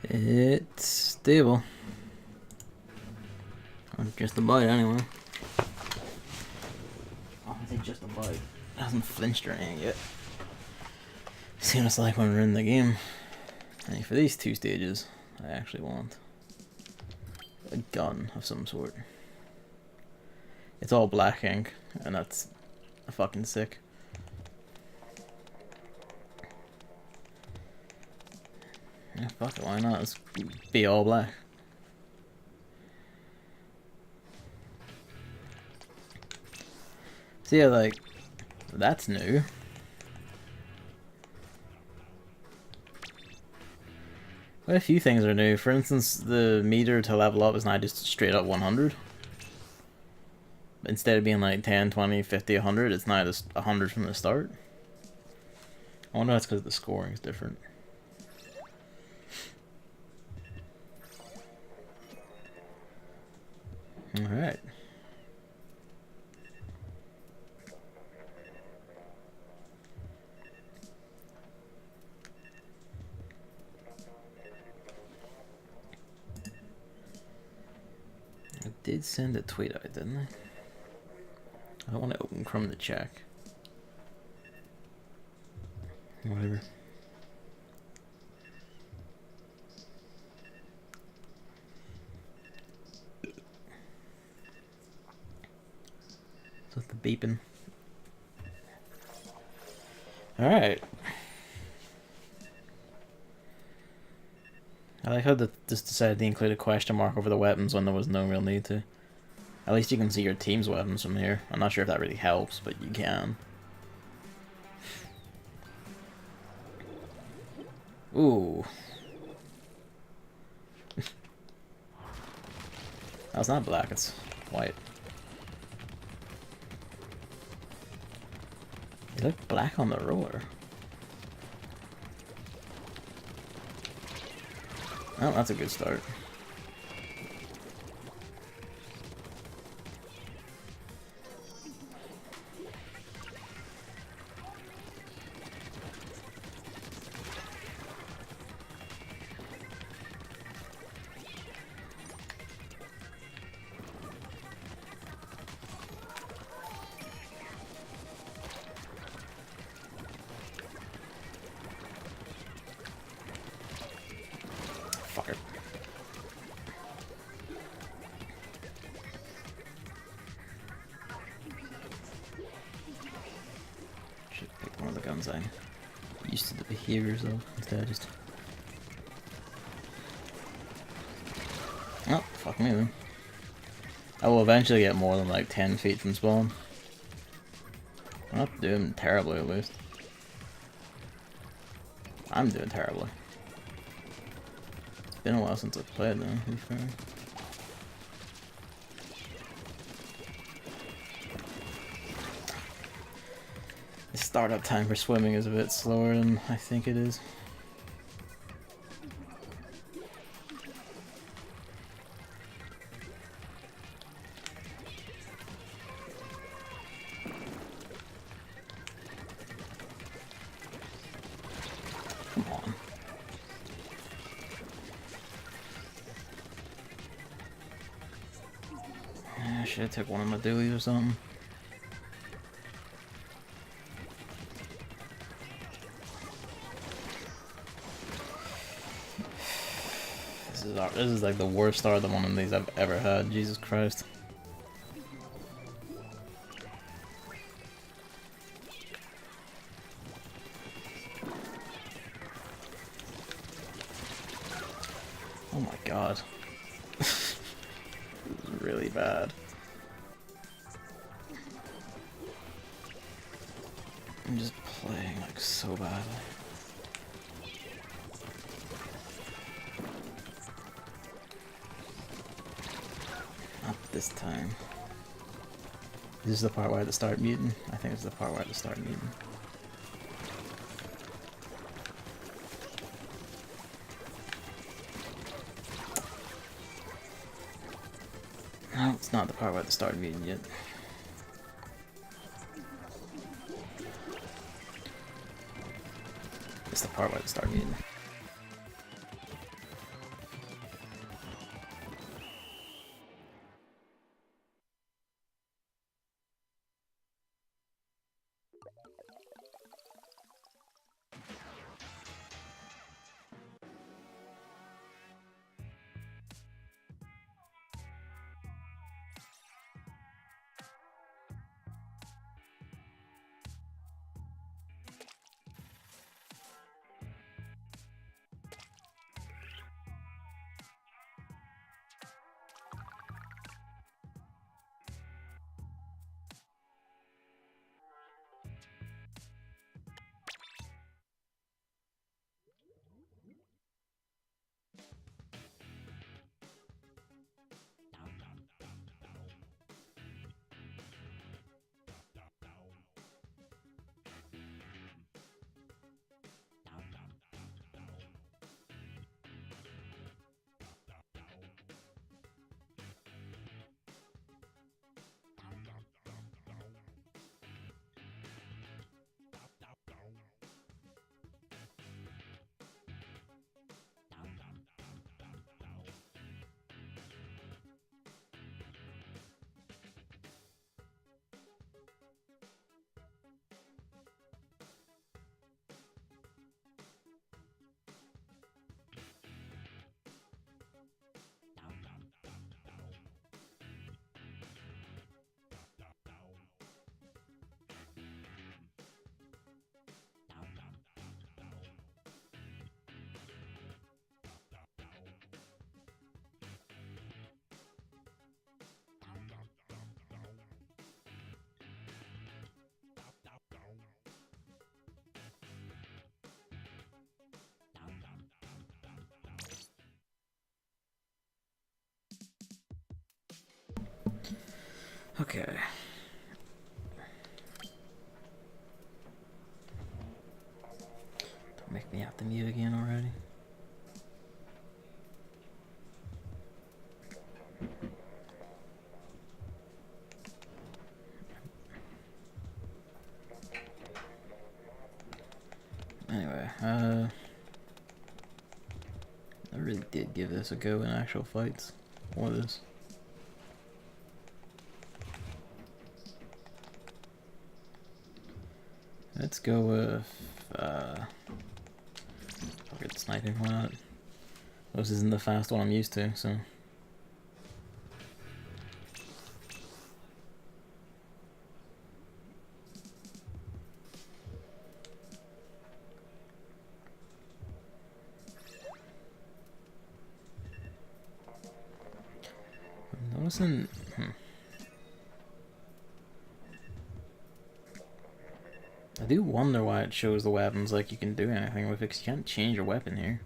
It's stable. Or just about anyway. Oh, I say just about. It hasn't flinched or anything yet. See what it's like when we're in the game. And for these two stages, I actually want a gun of some sort. It's all black ink, and that's fucking sick. Yeah, fuck it, why not? Let's be all black. So yeah, like, that's new. Quite a few things are new. For instance, the meter to level up is now just straight up 100. Instead of being like 10, 20, 50, 100, it's now just 100 from the start. I wonder if that's because the scoring is different. Alright. I did send a tweet out, didn't I? I don't want to open Chrome to check. Whatever. So the beeping. Alright. I like how they just decided to include a question mark over the weapons when there was no real need to. At least you can see your team's weapons from here. I'm not sure if that really helps, but you can. Ooh. That's not black, it's white. You look black on the roller. Oh, that's a good start. Fucker. Should pick one of the guns I'm used to the behaviors of. Instead I just... Oh, fuck me then. I will eventually get more than like 10 feet from spawn. I'm not doing terribly at least. I'm doing terribly. It's been a while since I've played though, to be fair. The startup time for swimming is a bit slower than I think it is. Come on. I should have took one of my dualies or something. This is like the worst start of one of these I've ever had. Jesus Christ. Oh my god. This is really bad. I'm just playing like so badly. Not this time. This is the part where I had to start muting. I think this is the part where I had to start muting. No, it's not the part where I had to start muting yet. It's the part where I had to start muting. Okay. Don't make me have to mute again already. Anyway, I really did give this a go in actual fights. Or this. Let's go with fucking sniping, why not? This isn't the fast one I'm used to, so. I'm noticing. I do wonder why it shows the weapons like you can do anything with it, 'cause you can't change your weapon here.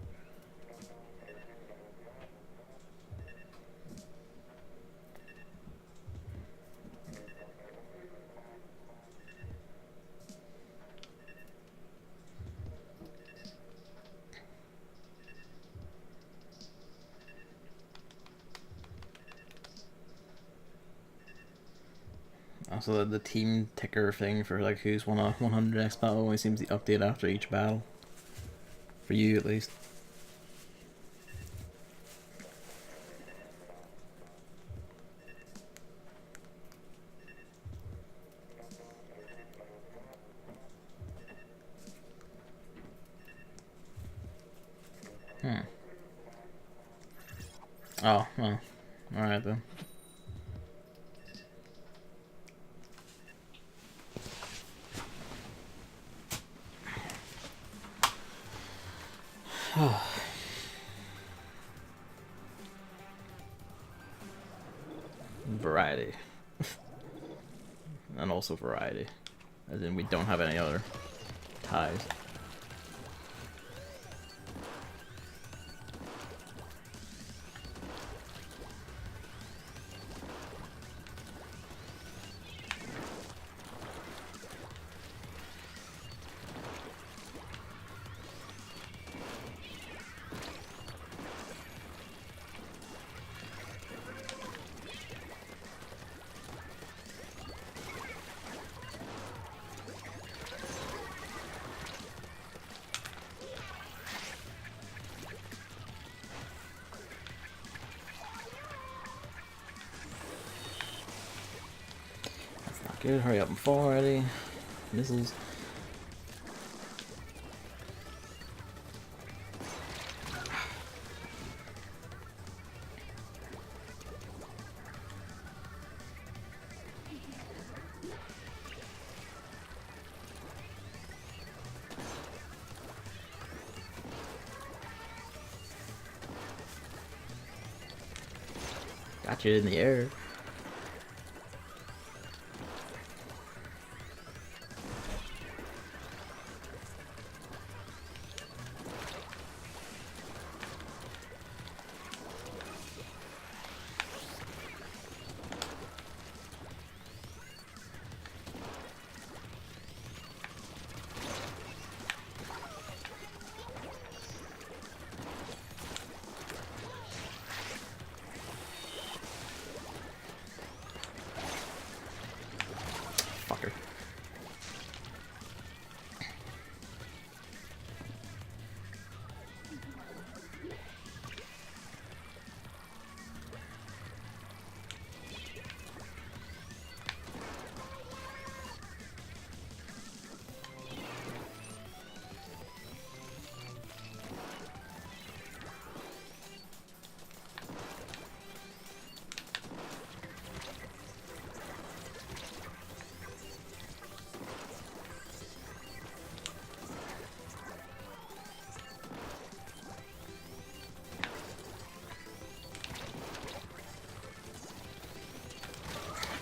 Also, the team ticker thing for like who's won a 100x battle always seems to update after each battle. For you, at least. Oh, well. Alright then. Variety. And also variety. As in, we don't have any other ties. Good, hurry up and fall already. Missiles. Got you in the air. Fucker.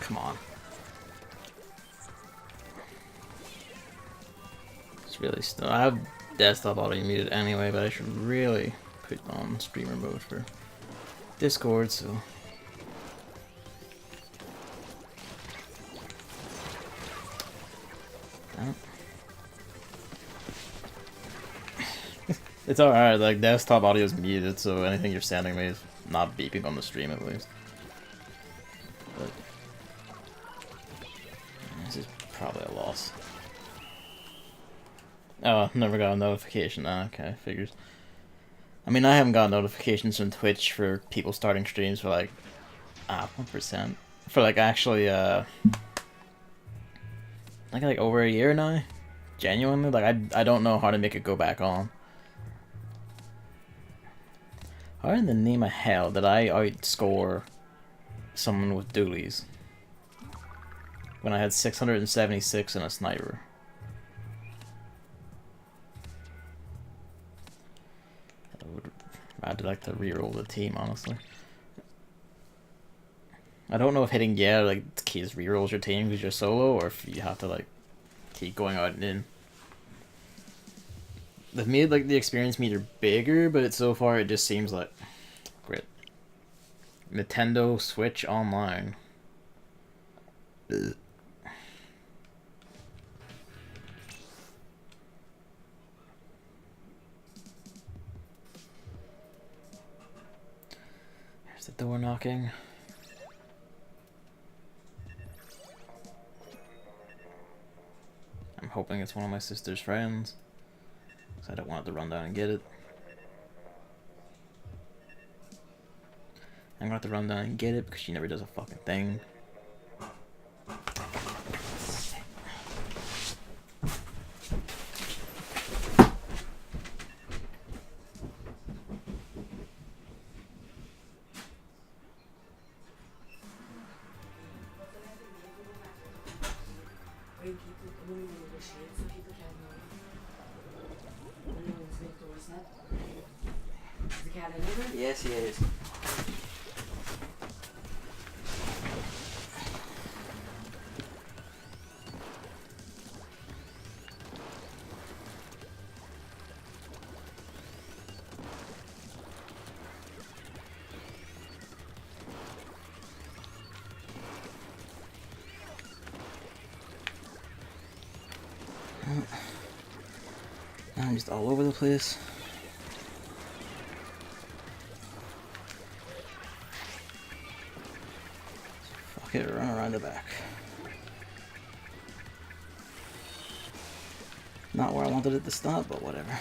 Come on. It's really still. I have desktop auto muted anyway, but I should really put on streamer mode for Discord, so. It's alright, like desktop audio is muted, so anything you're sending me is not beeping on the stream at least. But this is probably a loss. Oh, never got a notification. Okay, figures. I mean, I haven't got notifications from Twitch for people starting streams for like 1%. For like actually like over a year now. Genuinely, like I don't know how to make it go back on. How in the name of hell did I outscore someone with dualies when I had 676 and a sniper? I'd like to reroll the team, honestly. I don't know if hitting like keys rerolls your team because you're solo, or if you have to like keep going out and in. They've made like the experience meter bigger, but so far it just seems like great. Nintendo Switch Online. Ugh. There's the door knocking. I'm hoping it's one of my sister's friends, because I don't want to run down and get it. I'm gonna have to run down and get it because she never does a fucking thing. Yes, he is. I'm just all over the place. Fuck it, run around the back. Not where I wanted it to stop, but whatever.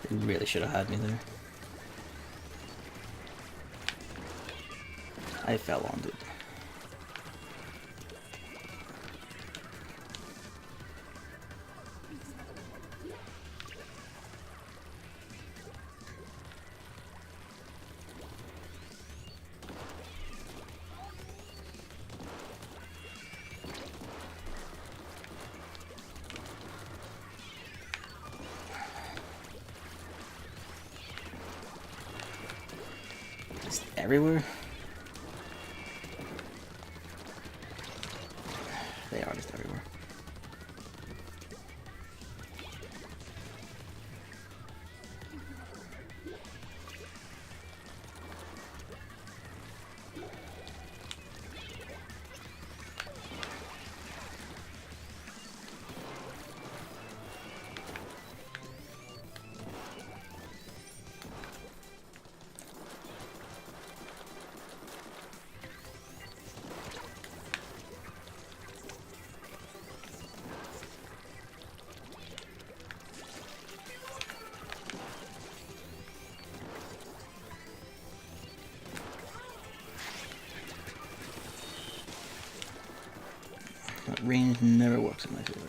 They really should have had me there. I fell onto it. Just everywhere. They are just everywhere. That range never works in my favor.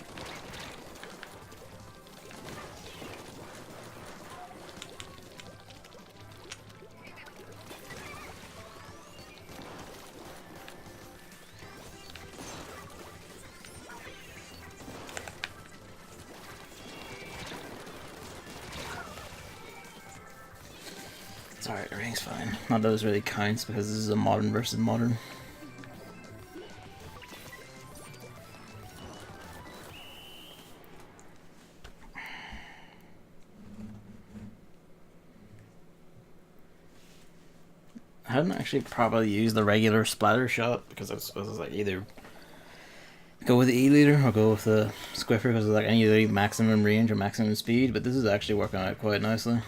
It's alright, Alright, everything's fine. Not that this really counts because this is a modern versus modern. I hadn't actually probably used the regular splatter shot because I was like either go with the E-leader or go with the Squiffer because it's like either maximum range or maximum speed, but this is actually working out quite nicely.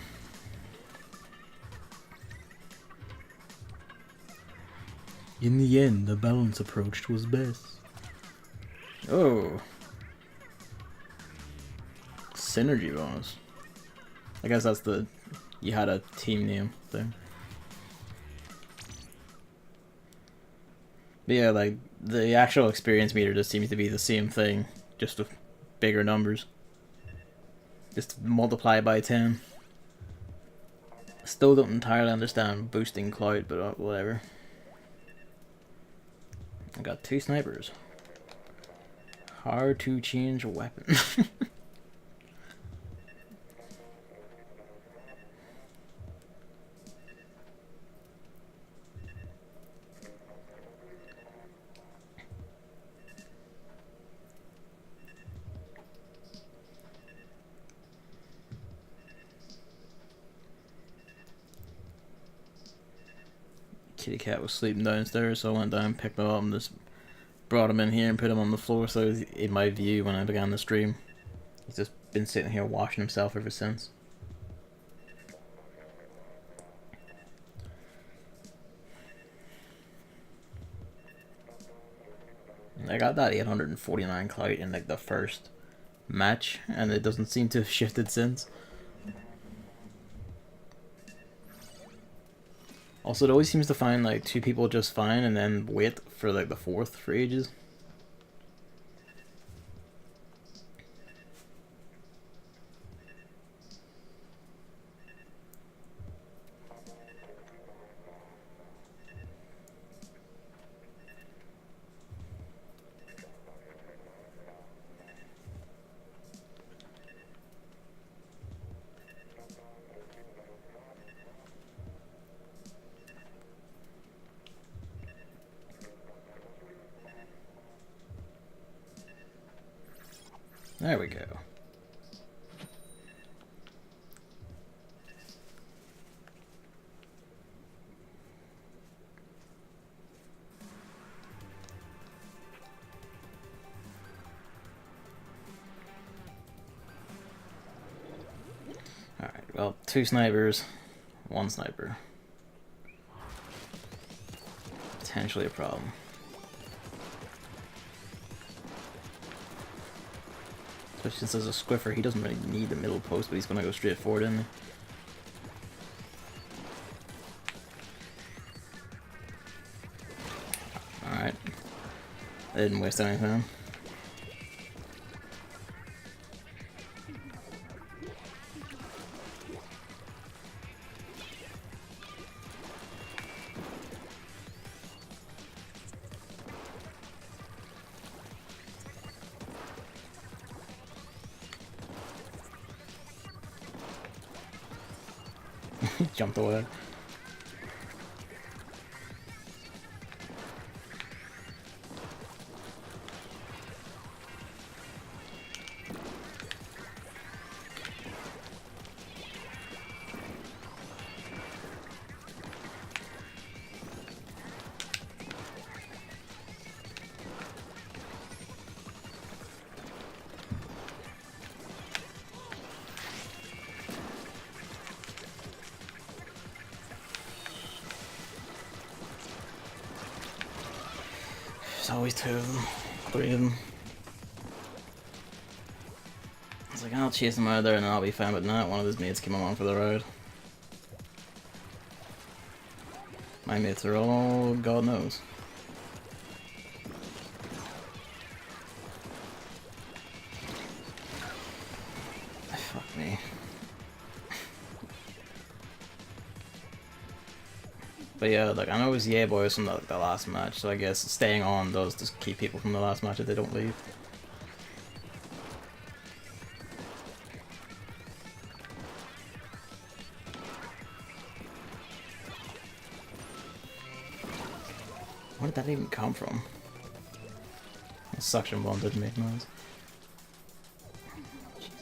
In the end, the balance approach was best. Oh. Synergy bonus. I guess that's the... you had a team name thing. But yeah, like, the actual experience meter just seems to be the same thing, just with bigger numbers. Just multiply by 10. Still don't entirely understand boosting Clout, but whatever. I got 2 snipers. Hard to change a weapon. Kitty cat was sleeping downstairs, so I went down, picked him up, and just brought him in here and put him on the floor so he was in my view when I began the stream. He's just been sitting here washing himself ever since. I got that 849 Clout in like the first match, and it doesn't seem to have shifted since. Also, it always seems to find like 2 people just fine and then wait for like the 4th for ages. There we go. Alright, well, 2 snipers, 1 sniper. Potentially a problem. Especially since there's a Squiffer, he doesn't really need the middle post, but he's gonna go straight forward, isn't he? Alright. I didn't waste anything. Jumped away. There's always 2 of them, 3 of them. I was like, I'll chase him out of there and then I'll be fine, but not. One of his mates came along for the ride. My mates are all God knows. Fuck me. But yeah, like I know it was yeah boys from the last match, so I guess staying on does just keep people from the last match if they don't leave. Where did that even come from? The suction bomb didn't make noise.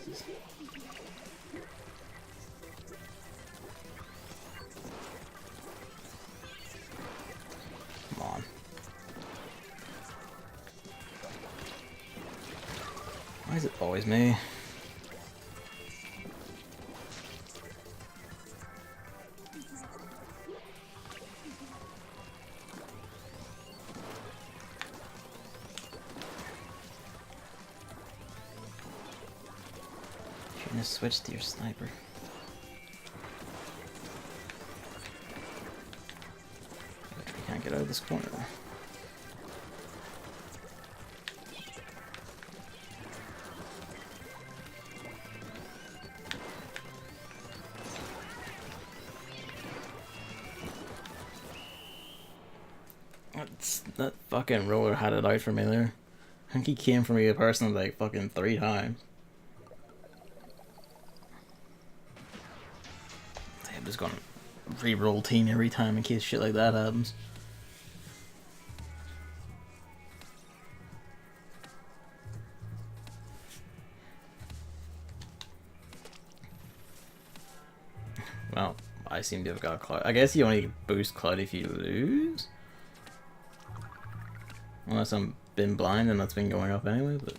Jesus. Come on. Why is it always me? Shouldn't have switched to your sniper. We can't get out of this corner. That fucking roller had it out for me there. I think he came for me personally like fucking 3 times. I'm just gonna re-roll team every time in case shit like that happens. Well, I seem to have got Clout. I guess you only boost Clout if you lose? Unless I'm been blind and that's been going up anyway, but...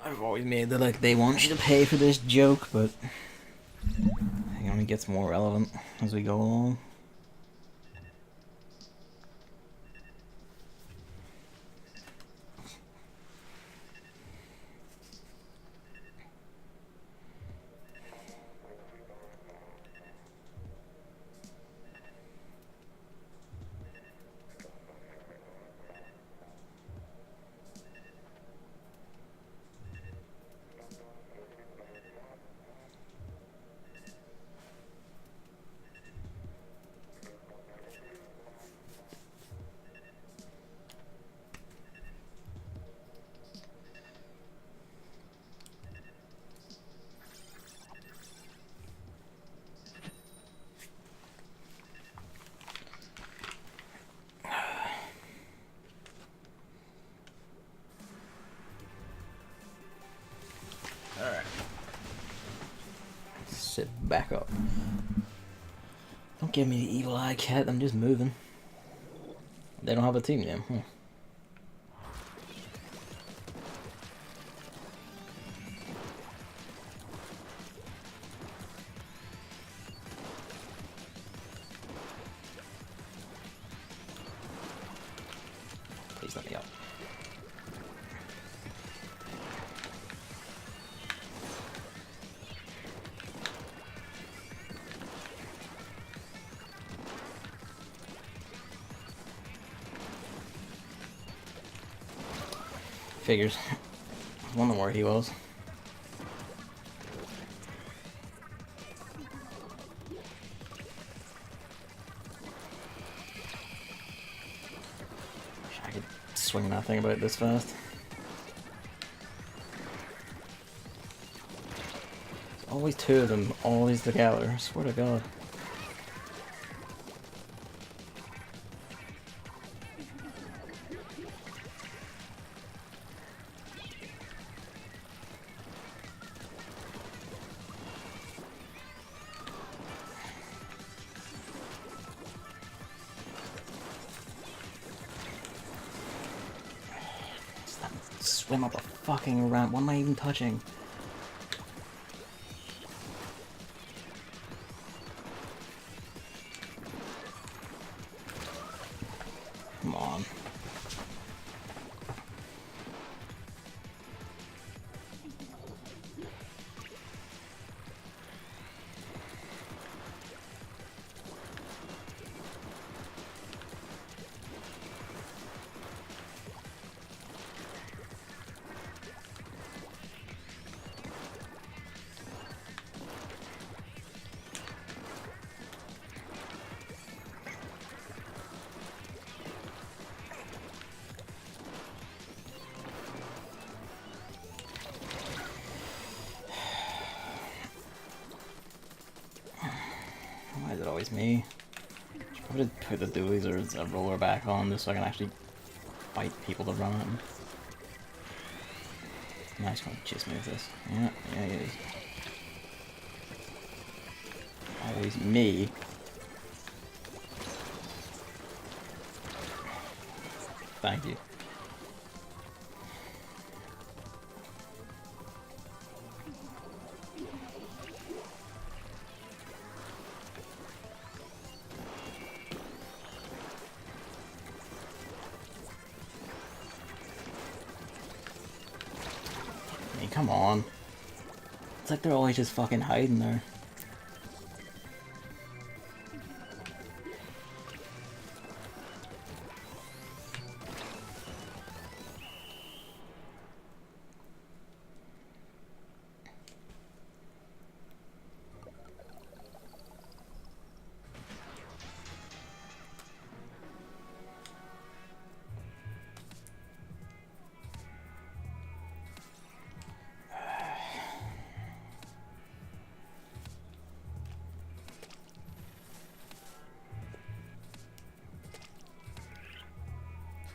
I've always made that like they want you to pay for this joke, but it only gets more relevant as we go along. Alright. Sit back up. Don't give me the evil eye, cat. I'm just moving. They don't have a team name, huh? Please let me out. Figures. I was wondering where he was. Wish I could swing that thing about this fast. There's always 2 of them, always together. I swear to God. Swim up a fucking ramp. What am I even touching? Come on. Why is it always me? I'm gonna put the dualies or a roller back on just so I can actually fight people to run at them. Now he's gonna chase me with this. Yeah, he is. Always me. Thank you. I mean, come on. It's like they're always just fucking hiding there.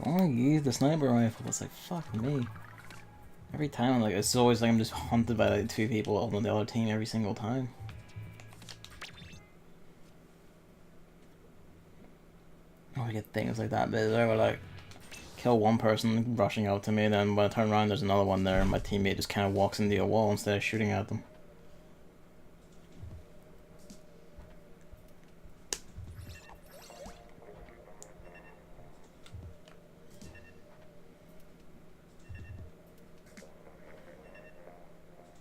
If I only use the sniper rifle, it's like, fuck me. Every time, I'm like, it's always like I'm just hunted by like 2 people on the other team every single time. I get things like that, but I would like kill one person rushing out to me, then when I turn around there's another one there and my teammate just kind of walks into a wall instead of shooting at them.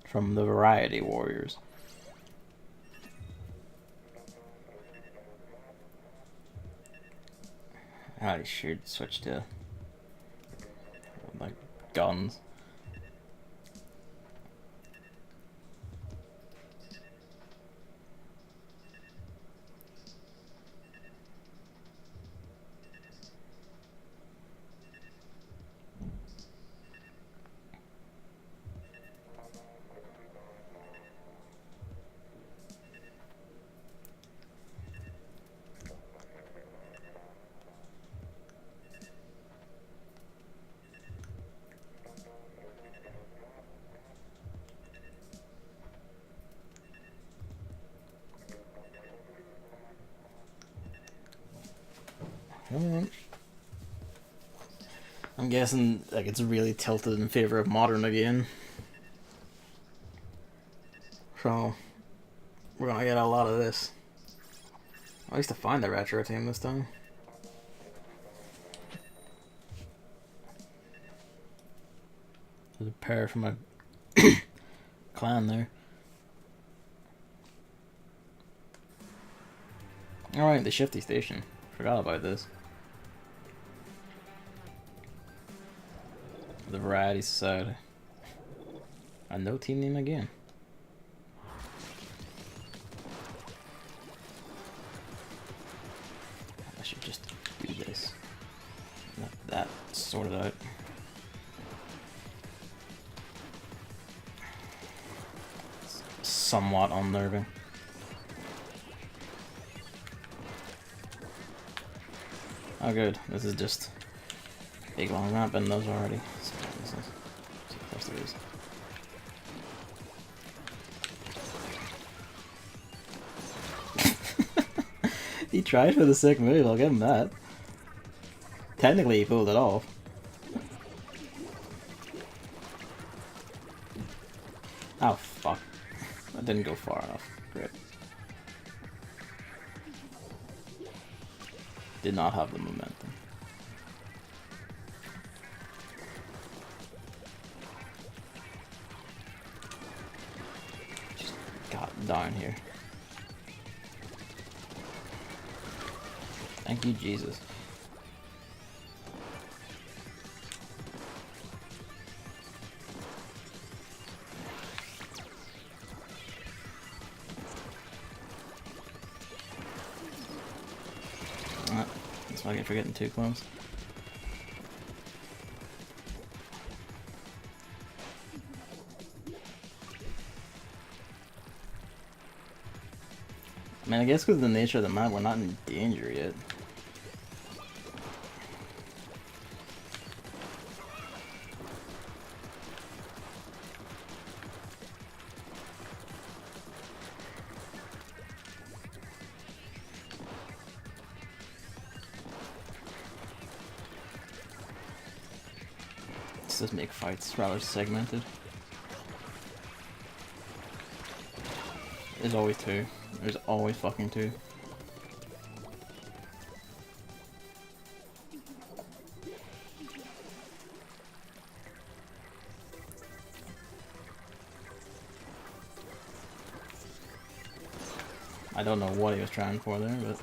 From the Variety Warriors. I should switch to like guns. I'm guessing like it's really tilted in favor of modern again. So we're gonna get a lot of this. At least to find the retro team this time. There's a pair from my clan there. Alright, the Shifty Station. Forgot about this. The Variety Society. And no team name again. I should just do this. Let that sorted out. It's somewhat unnerving. Oh good, this is just big long ramp and those already. So this is, of course there is. He tried for the sick move, I'll give him that. Technically he pulled it off. Oh fuck. That didn't go far enough. Great. Did not have the momentum. Just got down here. Thank you, Jesus. That's why I get for getting too close. I mean, I guess because of the nature of the map, we're not in danger yet. This does make fights rather segmented. There's always two. There's always fucking two. I don't know what he was trying for there, but...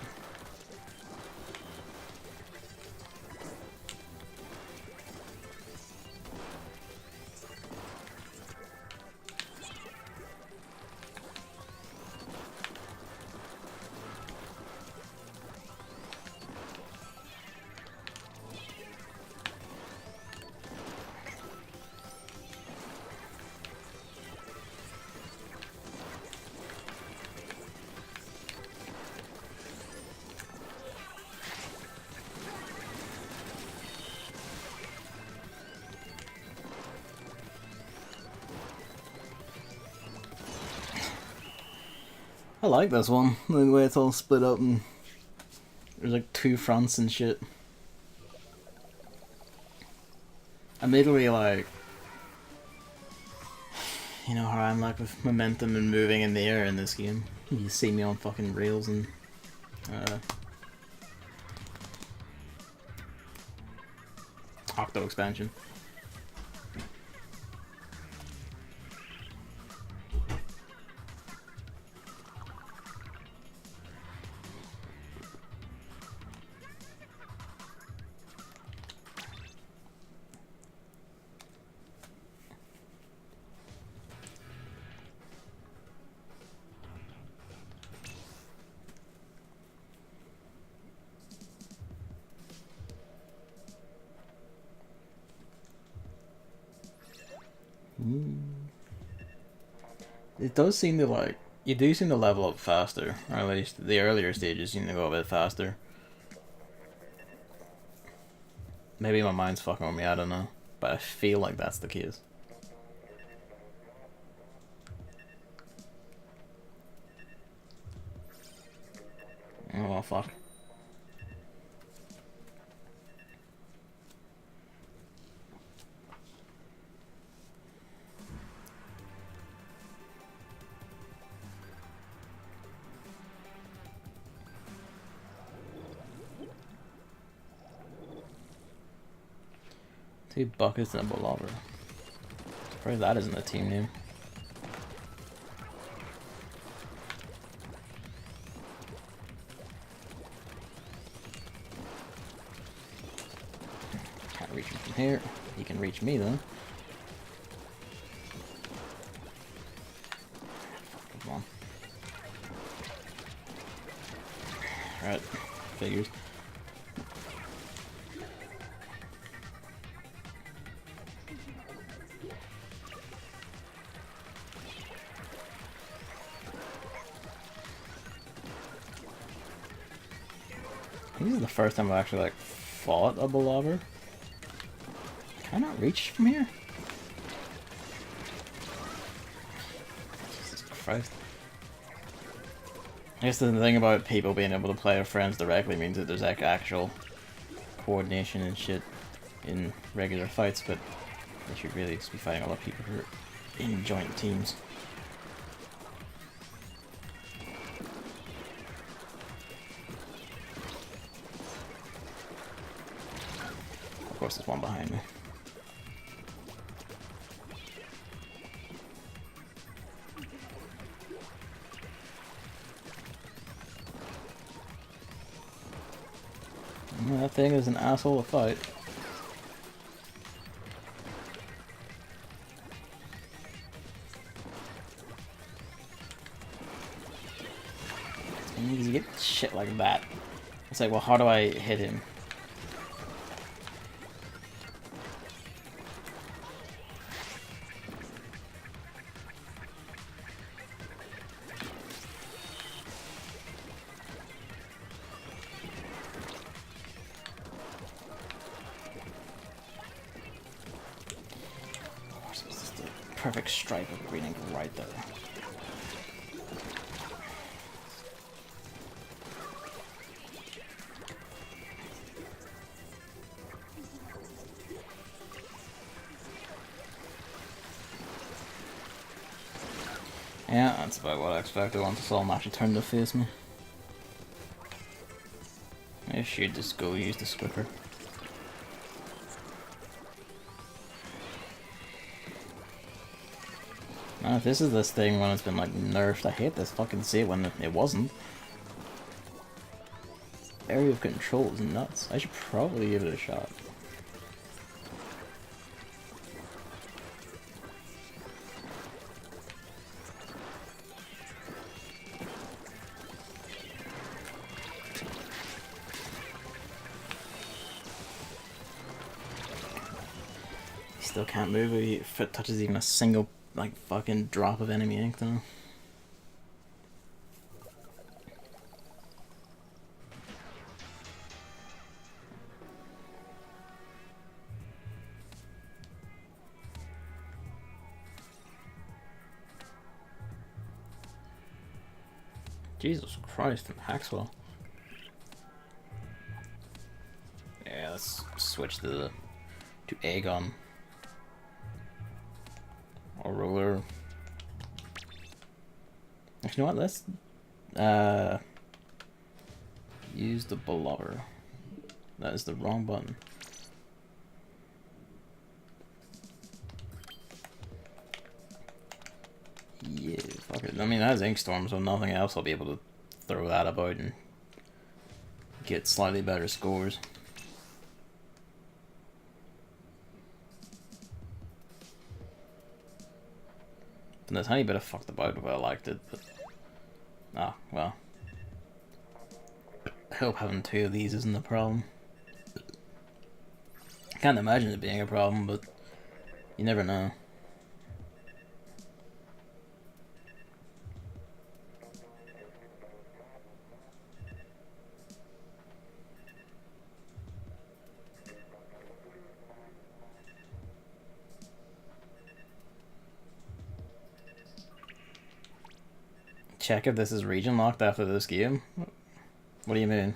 I like this one, the way it's all split up and there's like two fronts and shit. Admittedly, like, you know how I'm like with momentum and moving in the air in this game. You see me on fucking rails and Octo expansion. It does seem to like, you do seem to level up faster, or at least the earlier stages seem to go a bit faster. Maybe my mind's fucking with me, I don't know. But I feel like that's the case. Oh well, fuck. Two buckets and a pullover. Surprised that isn't a team name. Can't reach him from here. He can reach me though. Come on. Alright, figures. This is the first time I've actually like fought a Balaver. Can I not reach from here? Jesus Christ. I guess the thing about people being able to play with friends directly means that there's like actual coordination and shit in regular fights, but they should really just be fighting a lot of people who are in joint teams. Of course there's one behind me. That thing is an asshole to fight. And you get shit like that. It's like, well, how do I hit him? perfect stripe of green ink right there. Yeah, that's about what I expected once I saw him actually turn to face me. I should just go use the squipper. Now, if this is this thing when it's been like nerfed, I hate this fucking see when it wasn't. Area of control is nuts. I should probably give it a shot. Still can't move if it touches even a single, like, fucking drop of enemy ink, though. Jesus Christ, Maxwell. Yeah, let's switch to Aegon. Or Ruler. Actually, you know what? Let's use the blower. That is the wrong button. Yeah, fuck it. I mean, that is Inkstorm, so nothing else I'll be able to throw that about and get slightly better scores. And a tiny bit of fucked about if I liked it, but ah, well. I hope having two of these isn't a problem. I can't imagine it being a problem, but you never know. Check if this is region locked after this game. What do you mean?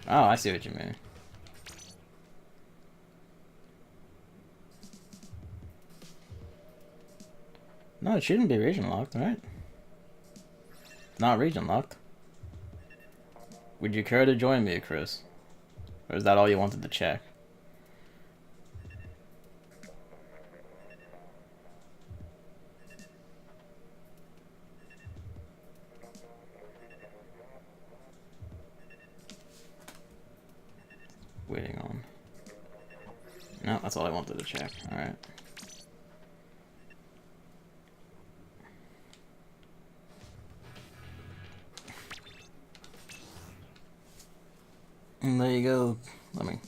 Oh, I see what you mean. No, it shouldn't be region locked, right? It's not region locked. Would you care to join me, Chris? Or is that all you wanted to check? Waiting on. No, that's all I wanted to check. Alright. And there you go. I mean,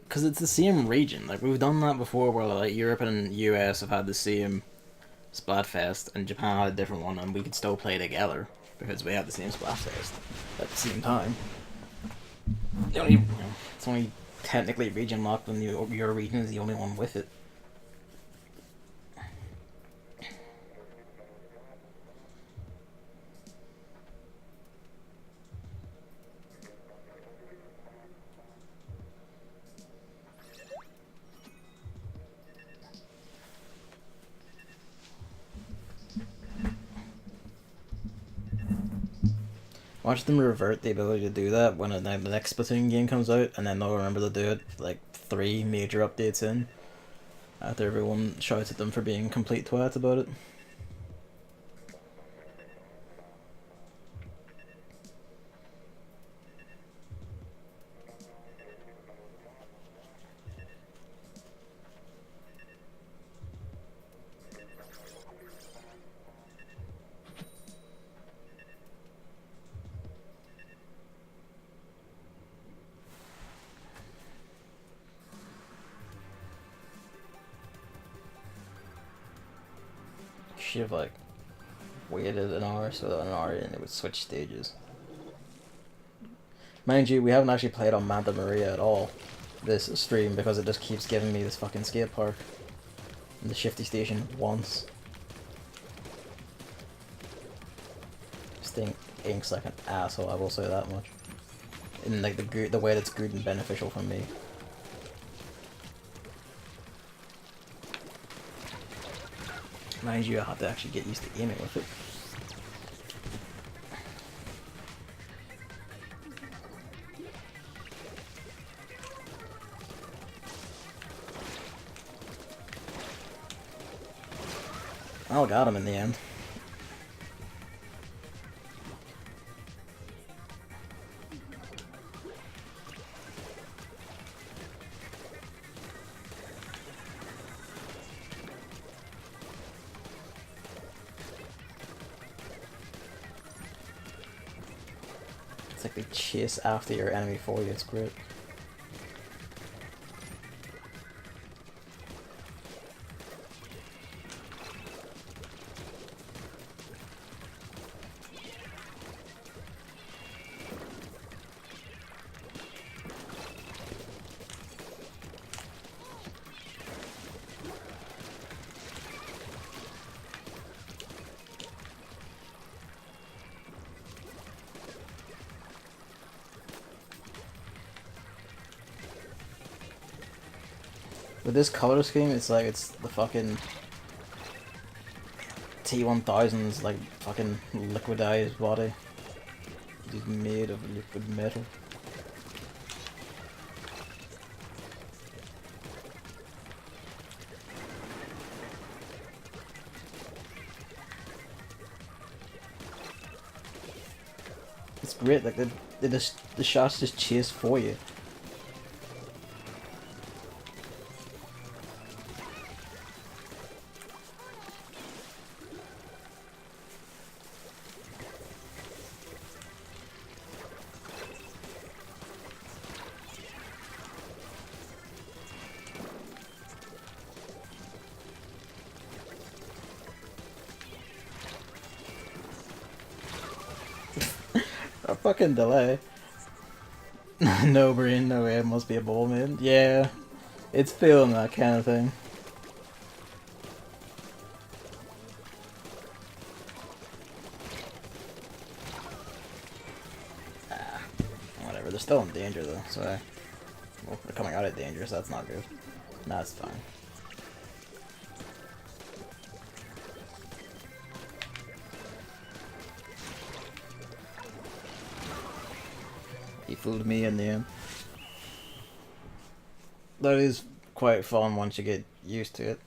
because it's the same region. Like, we've done that before where, like, Europe and US have had the same Splatfest and Japan had a different one, and we could still play together because we had the same Splatfest at the same time. It's only technically region locked when your region is the only one with it. Watch them revert the ability to do that when the next Splatoon game comes out, and then they'll remember to do it like 3 major updates in, after everyone shouts at them for being complete twats about it. Should have like waited an hour so that an hour in it would switch stages. Mind you, we haven't actually played on Manta Maria at all. this stream because it just keeps giving me this fucking skate park and the shifty station once. This thing inks like an asshole, I will say that much. In like the way that's good and beneficial for me. Mind you, I have to actually get used to aiming with it. I got him in the end. It's like they chase after your enemy for you, it's great. With this color scheme, it's like it's the fucking T-1000's like fucking liquidized body. He's made of liquid metal. It's great, like the shots just chase for you. A fucking delay. No brain, no way, it must be a ball, man. Yeah, it's feeling that kind of thing. Ah, whatever, they're still in danger though, so... Well, they're coming out of danger, so that's not good. Nah, it's fine. He fooled me in the end. That is quite fun once you get used to it.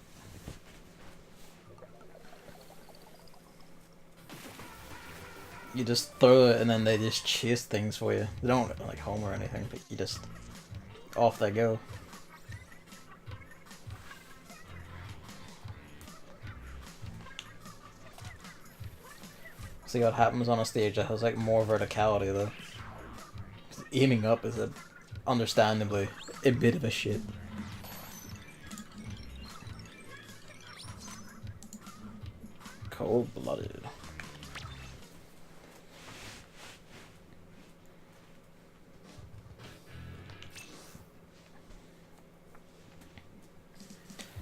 You just throw it and then they just chase things for you. They don't like home or anything, but you just... off they go. See what happens on a stage that has like more verticality though. Aiming up is understandably a bit of a shit. Cold-blooded.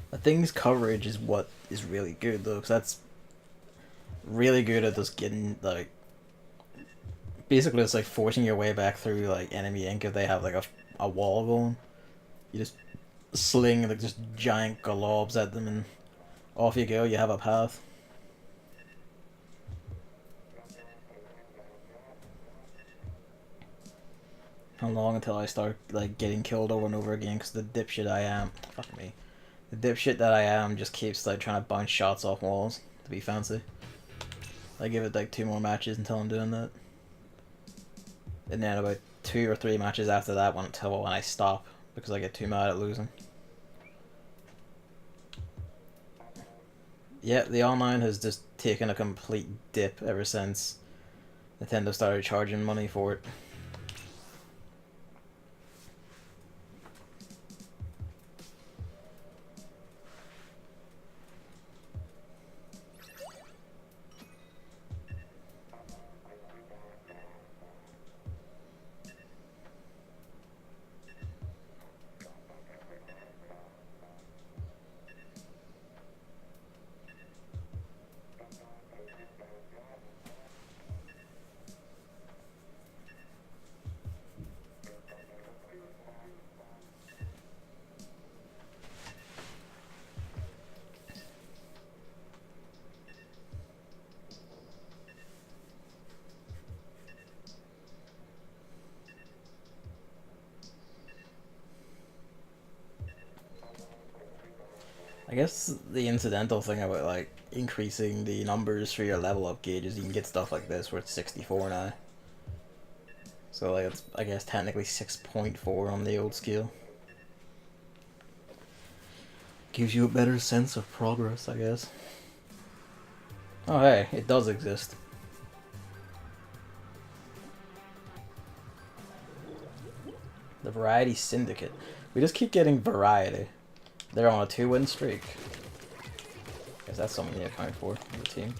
The thing's coverage is what is really good though, because that's really good at just getting like... Basically it's like forcing your way back through like enemy ink if they have like a wall going. You just sling like just giant globs at them and off you go, you have a path. How long until I start like getting killed over and over again because the dipshit I am... Fuck me. The dipshit that I am just keeps like trying to bounce shots off walls to be fancy. I give it like 2 more matches until I'm doing that. And then about 2 or 3 matches after that until when I stop because I get too mad at losing. Yeah, the online has just taken a complete dip ever since Nintendo started charging money for it. I guess the incidental thing about like increasing the numbers for your level up gauge is you can get stuff like this where it's 64 now. So like it's, I guess, technically 6.4 on the old scale. Gives you a better sense of progress, I guess. Oh hey, it does exist. The Variety Syndicate. We just keep getting variety. They're on a 2-win streak. Guess that's something to account for in the team.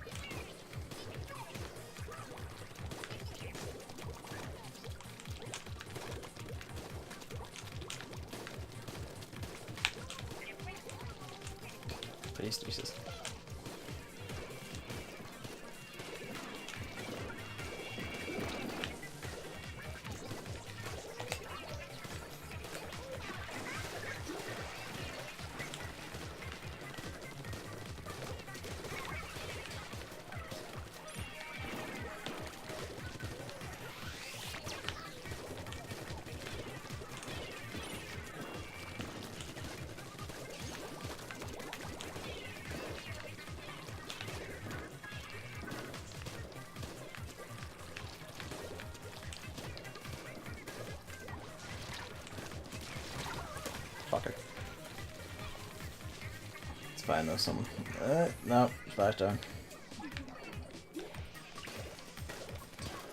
Please, Jesus. Fucker. It's fine though, some... no, splashdown.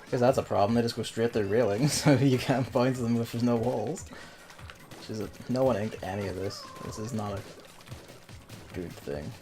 Because that's a problem, they just go straight through railings, so you can't bounce them if there's no walls. Which is no one inked any of this. This is not a good thing.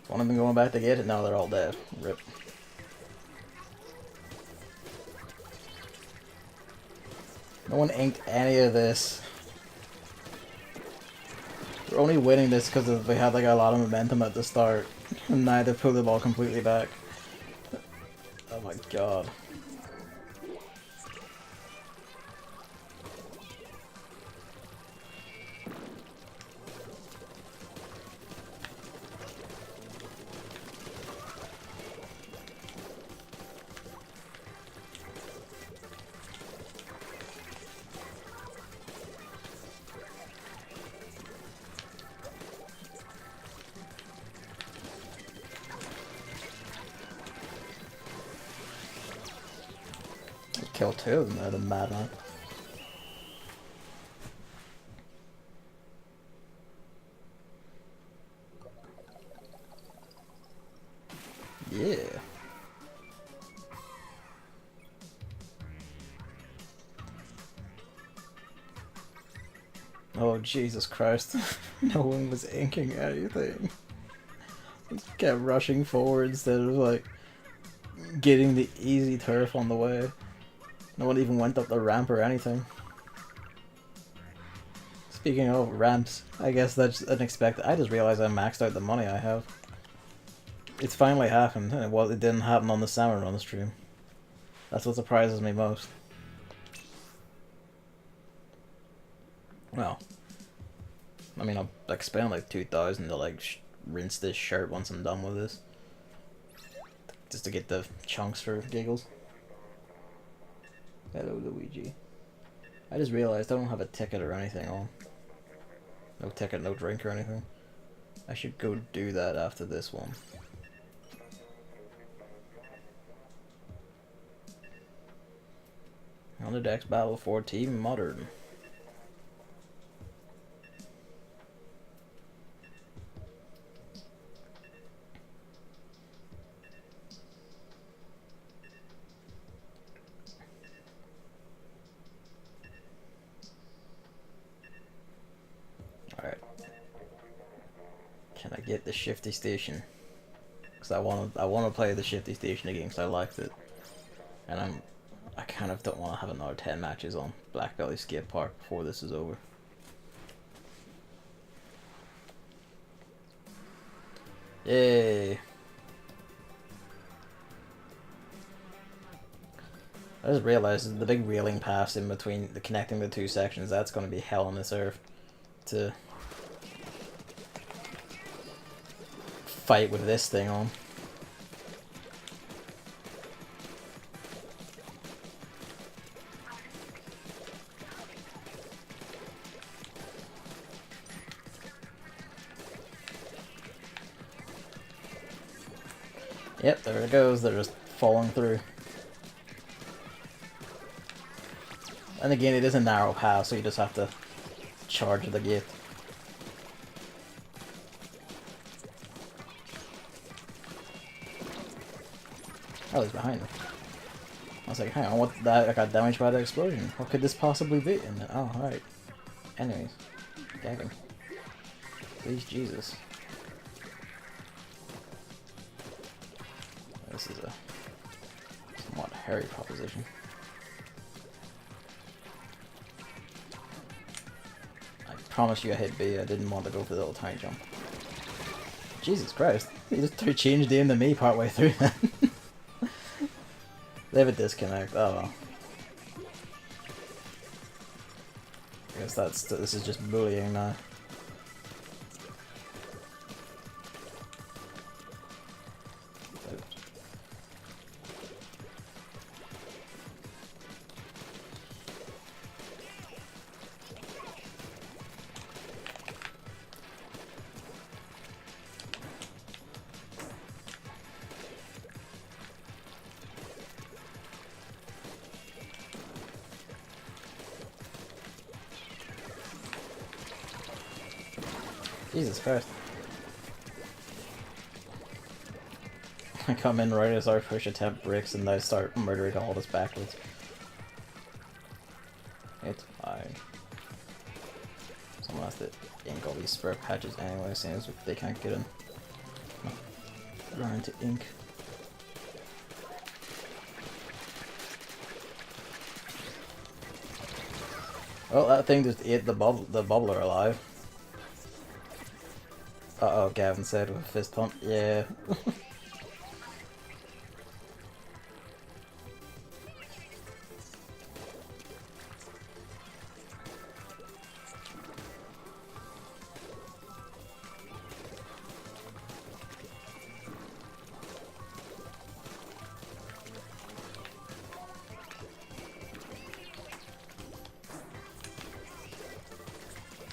One of them going back to get it? No, they're all dead. Rip. No one inked any of this. We're only winning this because we had like a lot of momentum at the start. And neither pulled the ball completely back. Oh my god. Kill two of them, they're the madman. Yeah. Oh Jesus Christ. No one was inking anything. Just kept rushing forward instead of like getting the easy turf on the way. No one even went up the ramp or anything. Speaking of ramps, I guess that's unexpected. I just realized I maxed out the money I have. It's finally happened, and it didn't happen on the Salmon Run stream. That's what surprises me most. Well, I mean, I'll like spend like 2,000 to like rinse this shirt once I'm done with this, just to get the chunks for giggles. Hello, Luigi. I just realized I don't have a ticket or anything on. No ticket, no drink or anything. I should go do that after this one. On the Dex Battle for Team Modern. Alright. Can I get the Shifty Station? Because I want to play the Shifty Station again because I liked it. And I kind of don't want to have another 10 matches on Black Belly Skate Park before this is over. Yay! I just realized the big railing paths in between connecting the two sections, that's going to be hell on this earth to fight with this thing on. Yep, there it goes, they're just falling through. And again, it is a narrow path, so you just have to charge the gate. Oh, he's behind me. I was like, hang on, what? That I got damaged by the explosion. What could this possibly be? And then, oh, alright. Anyways, gagging. Please, Jesus. This is a somewhat hairy proposition. I promise you I hit B, I didn't want to go for the little tiny jump. Jesus Christ, he just changed the aim to me partway through that. They have a disconnect, oh well. I guess this is just bullying now. Jesus Christ. I come in right as our push attempt breaks and I start murdering all this backwards. It's fine. Someone has to ink all these spare patches anyway, seeing as they can't get in. Run into ink. Oh, that thing just ate the bubbler alive. Uh-oh, Gavin said with a fist pump. Yeah.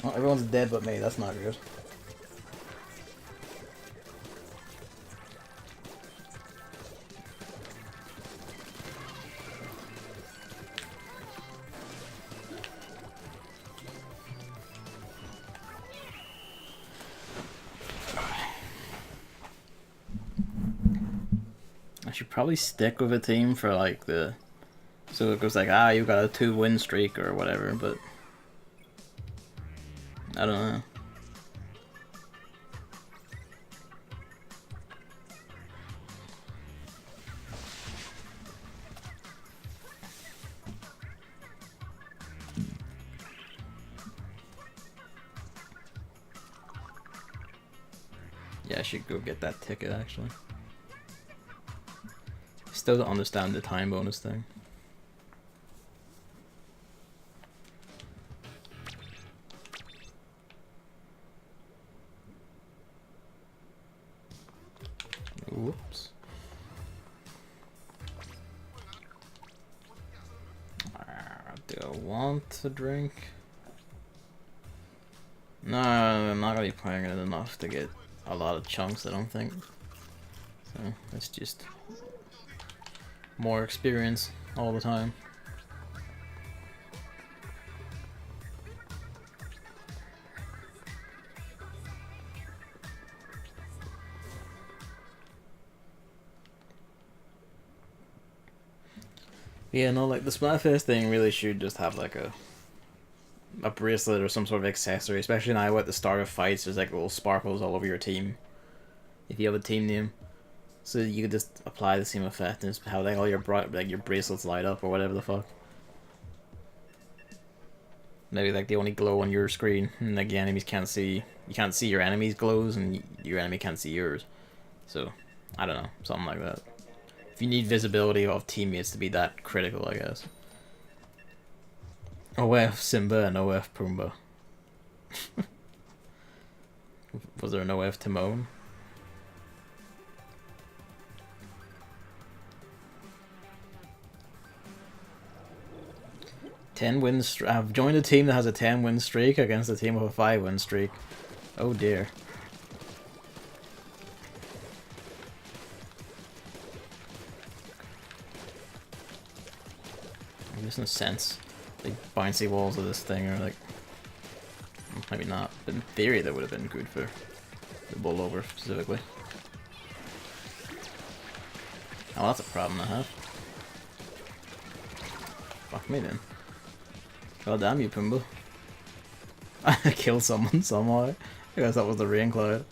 Oh, everyone's dead but me, that's not good. I should probably stick with a team for like the... So it goes like, ah, you got a 2-win streak or whatever, but... I don't know. Yeah, I should go get that ticket actually. Still don't understand the time bonus thing. Whoops. Do I want to drink? No, I'm not gonna be playing it enough to get a lot of chunks, I don't think. So it's just more experience all the time. Yeah, no, like the Splatfest thing really should just have like a a bracelet or some sort of accessory, especially now at the start of fights, there's like little sparkles all over your team. If you have a team name. So you could just apply the same effect and just have like all your your bracelets light up or whatever the fuck. Maybe like they only glow on your screen and like the enemies can't see. You can't see your enemy's glows and your enemy can't see yours. So I don't know, something like that. If you need visibility of teammates to be that critical, I guess. OF Simba and OF Pumbaa. Was there an OF Timon? 10 wins. I've joined a team that has a 10-win streak against a team with a 5-win streak. Oh dear. There's no sense. The bouncy walls of this thing are like... Maybe not, but in theory that would have been good for the bull over specifically. Oh, that's a problem I have. Fuck me then. God damn you, Pumbaa. I killed someone somehow. I guess that was the rain cloud.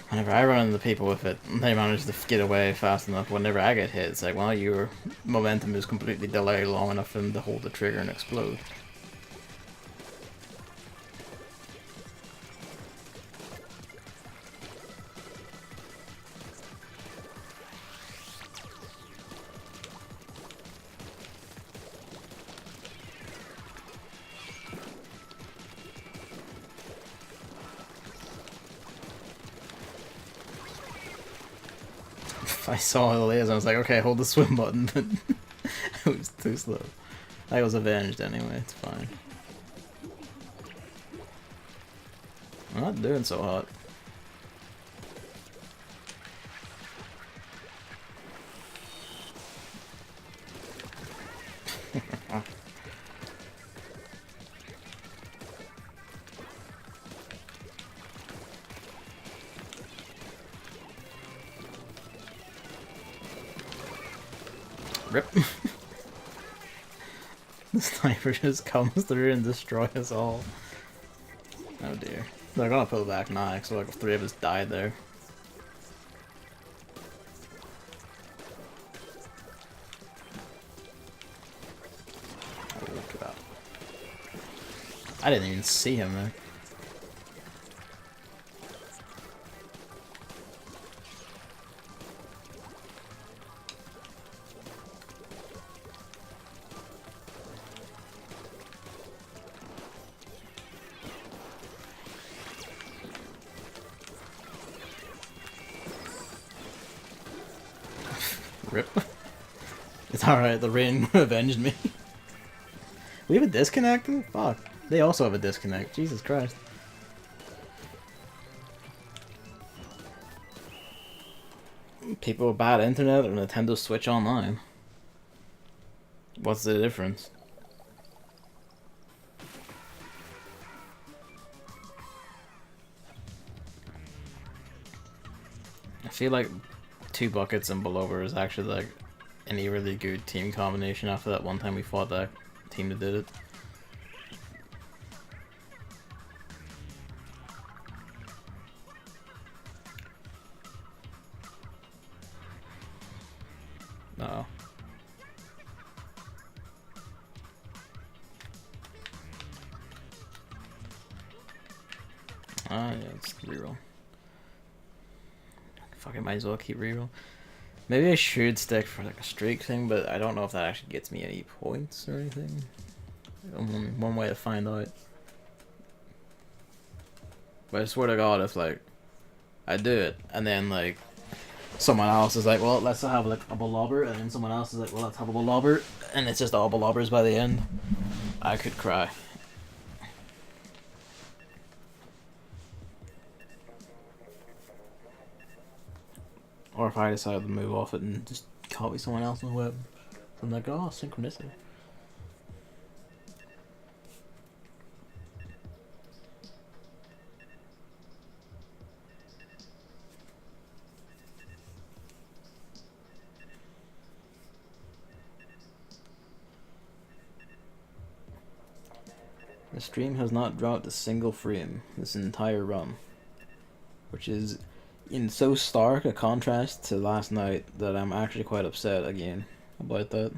Whenever I run into people with it, they manage to get away fast enough. Whenever I get hit, it's like, well, your momentum is completely delayed long enough for them to hold the trigger and explode. I saw the lasers, I was like, okay, hold the swim button, but it was too slow. I was avenged anyway, it's fine. I'm not doing so hot. Rip. The sniper just comes through and destroys us all. Oh dear. They're gonna pull back now, so like 3 of us died there. Oh, look at that. I didn't even see him there. Rip. It's alright, the rain avenged me. We have a disconnect? Fuck. They also have a disconnect. Jesus Christ. People with bad internet or Nintendo Switch Online. What's the difference? I feel like 2 buckets and below is actually like any really good team combination after that one time we fought that team that did it. Uh-oh. Ah, yeah, let's reroll. Fucking might as well keep reroll. Maybe I should stick for like a streak thing, but I don't know if that actually gets me any points or anything. One way to find out. But I swear to God, if like I do it and then like someone else is like, well, let's have like a blobber, and then someone else is like, well, let's have a blobber, and it's just all blobbers by the end, I could cry. Or if I decide to move off it and just copy someone else's web. I'm like, oh, synchronicity. The stream has not dropped a single frame this entire run, which is in so stark a contrast to last night that I'm actually quite upset again about that.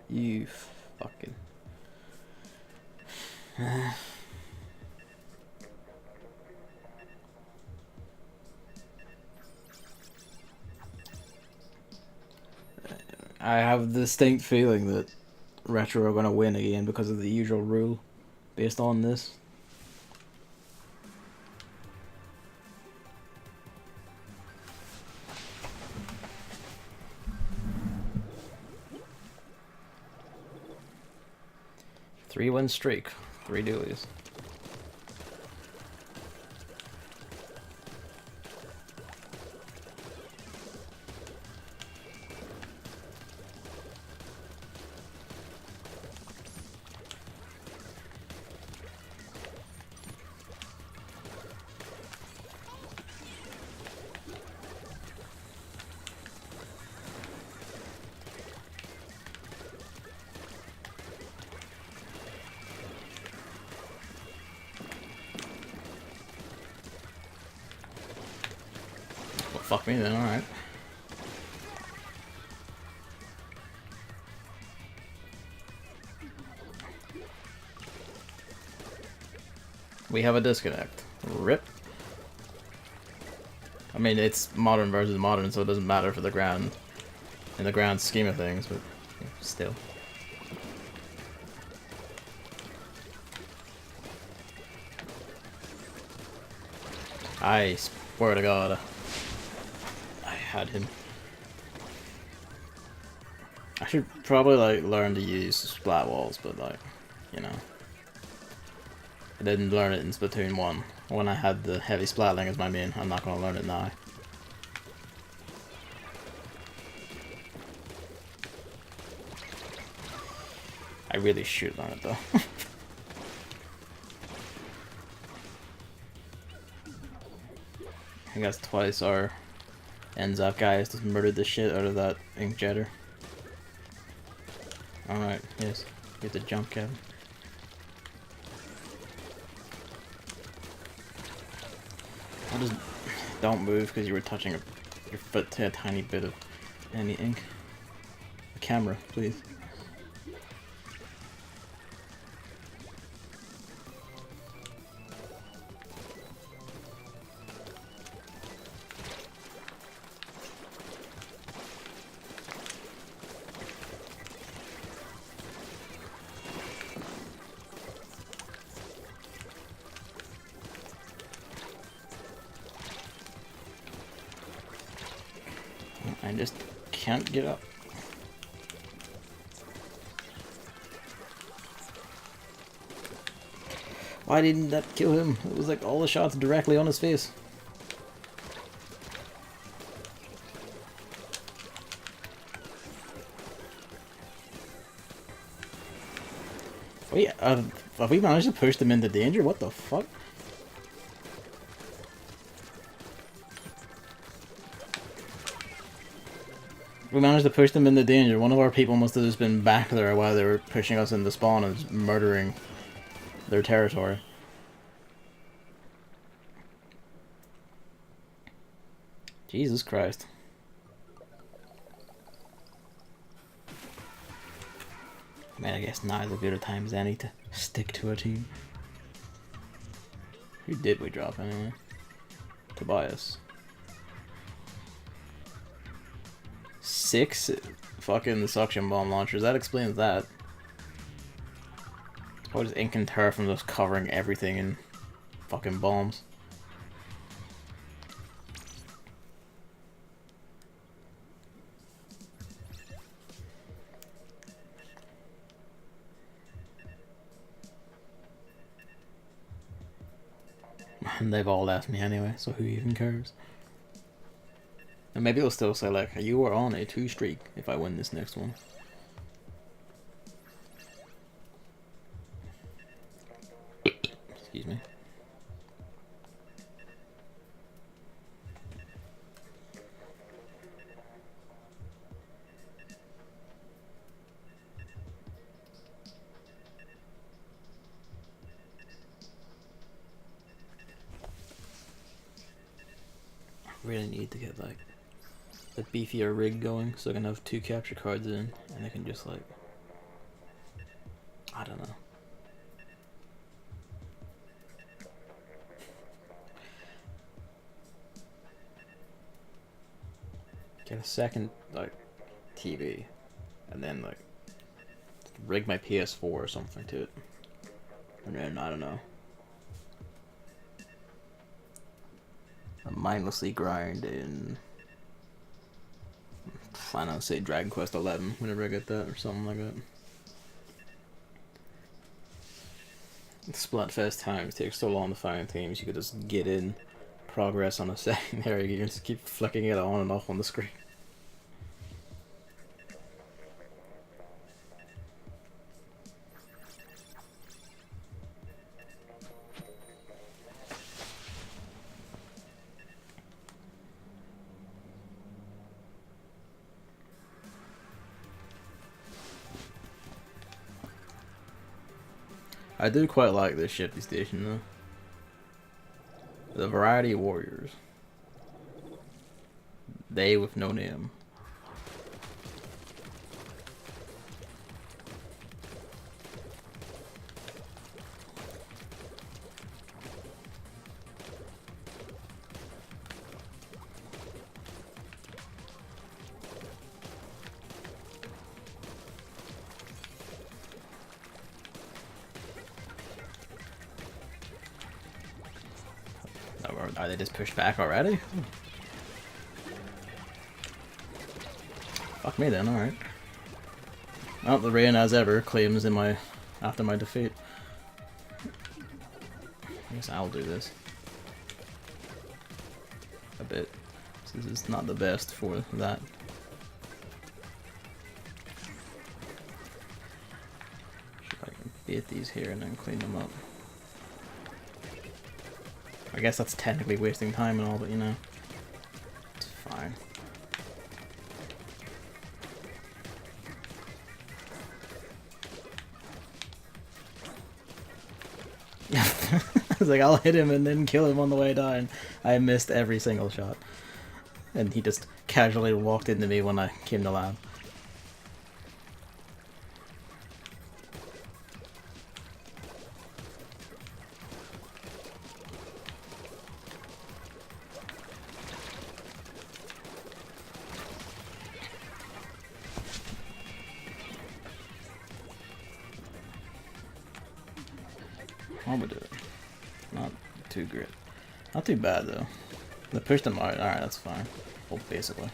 You fucking... I have a distinct feeling that Retro are going to win again because of the usual rule based on this. Three-win streak, 3 dualies. Fuck me then, alright. We have a disconnect. RIP. I mean, it's modern versus modern, so it doesn't matter for the grand, in the grand scheme of things, but still. I swear to God. Had him. I should probably like learn to use splat walls, but like, you know, I didn't learn it in Splatoon 1 when I had the heavy splatling as my main. I'm not gonna learn it now. I really should learn it though. I think that's twice our ends up guys just murdered the shit out of that ink jetter. Alright, yes. Get the jump, Kevin. I just don't move because you were touching your foot to a tiny bit of any ink. The camera, please. I just can't get up. Why didn't that kill him? It was like all the shots directly on his face. Wait, have we managed to push them into danger? What the fuck? We managed to push them into danger. One of our people must have just been back there while they were pushing us into spawn and murdering their territory. Jesus Christ. I mean, I guess now's as good a time as any to stick to a team. Who did we drop anyway? Tobias. 6 fucking suction bomb launchers. That explains that. How does ink and turf from just covering everything in fucking bombs? And they've all left me anyway, so who even cares? And maybe it'll still say like, you are on a 2 streak if I win this next one. Excuse me. Really need to get like a beefier rig going so I can have 2 capture cards in and I can just like, I don't know. Get a second like TV and then like rig my PS4 or something to it. And then I don't know. Mindlessly grind in, I don't know, say Dragon Quest 11 whenever I get that or something like that. Splatfest times takes so long to find teams, you could just get in, progress on a setting there, you can just keep flicking it on and off on the screen. I do quite like this shifty station though. The Variety Warriors. They with no name. Are they just pushed back already? Fuck me then, alright. Well, the rain as ever claims in my after my defeat. I guess I'll do this. A bit. This is not the best for that. I can beat these here and then clean them up. I guess that's technically wasting time and all, but you know, it's fine. I was like, I'll hit him and then kill him on the way down. I missed every single shot. And he just casually walked into me when I came to land. How we do it? Not too great. Not too bad though. They pushed them out. Alright, that's fine. Well, basically.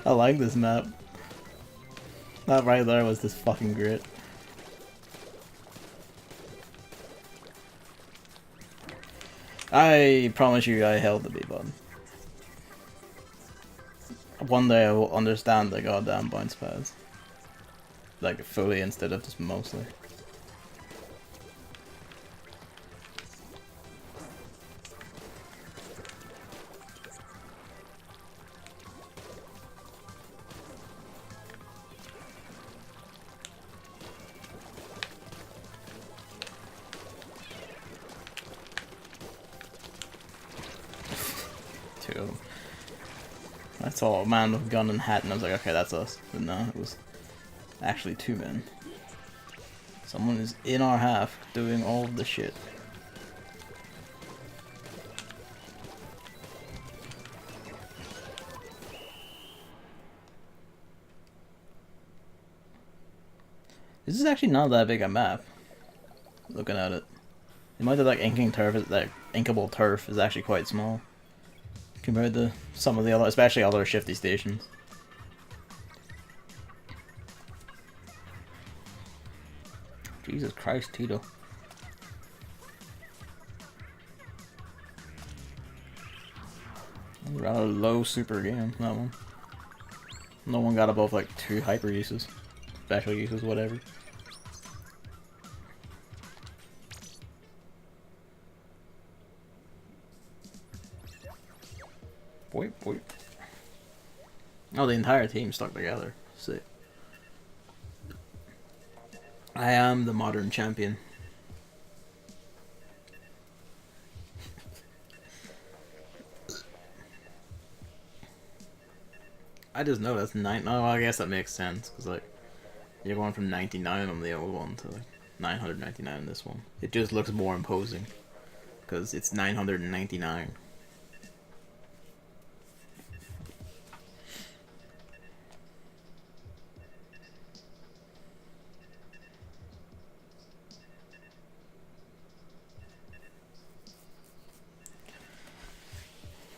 I like this map. That right there was just fucking great. I promise you I held the B button. One day I will understand the goddamn bounce pads. Like fully instead of just mostly. Two of them. I saw a man with gun and hat and I was like, okay, that's us. But no, it was actually 2 men. Someone is in our half doing all of the shit. This is actually not that big a map. Looking at it. It might have like inking turf, like inkable turf is actually quite small. compared to some of the other, especially other shifty stations. Jesus Christ, Tito. Rather low super game, that one. No one got above like 2 hyper uses. Special uses, whatever. Boy. Oh, the entire team stuck together. Sick. I am the modern champion. I just know that's 9. Oh, I guess that makes sense because like you're going from 99 on the old one to like 999 in this one. It just looks more imposing because it's 999.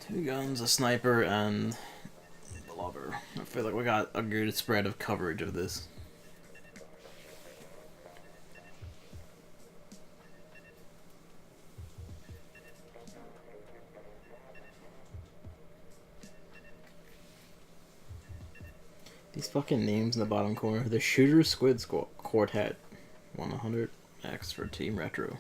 Two guns, a sniper, and the lobber. I feel like we got a good spread of coverage of this. These fucking names in the bottom corner. The Shooter Squid Quartet. 100x for Team Retro.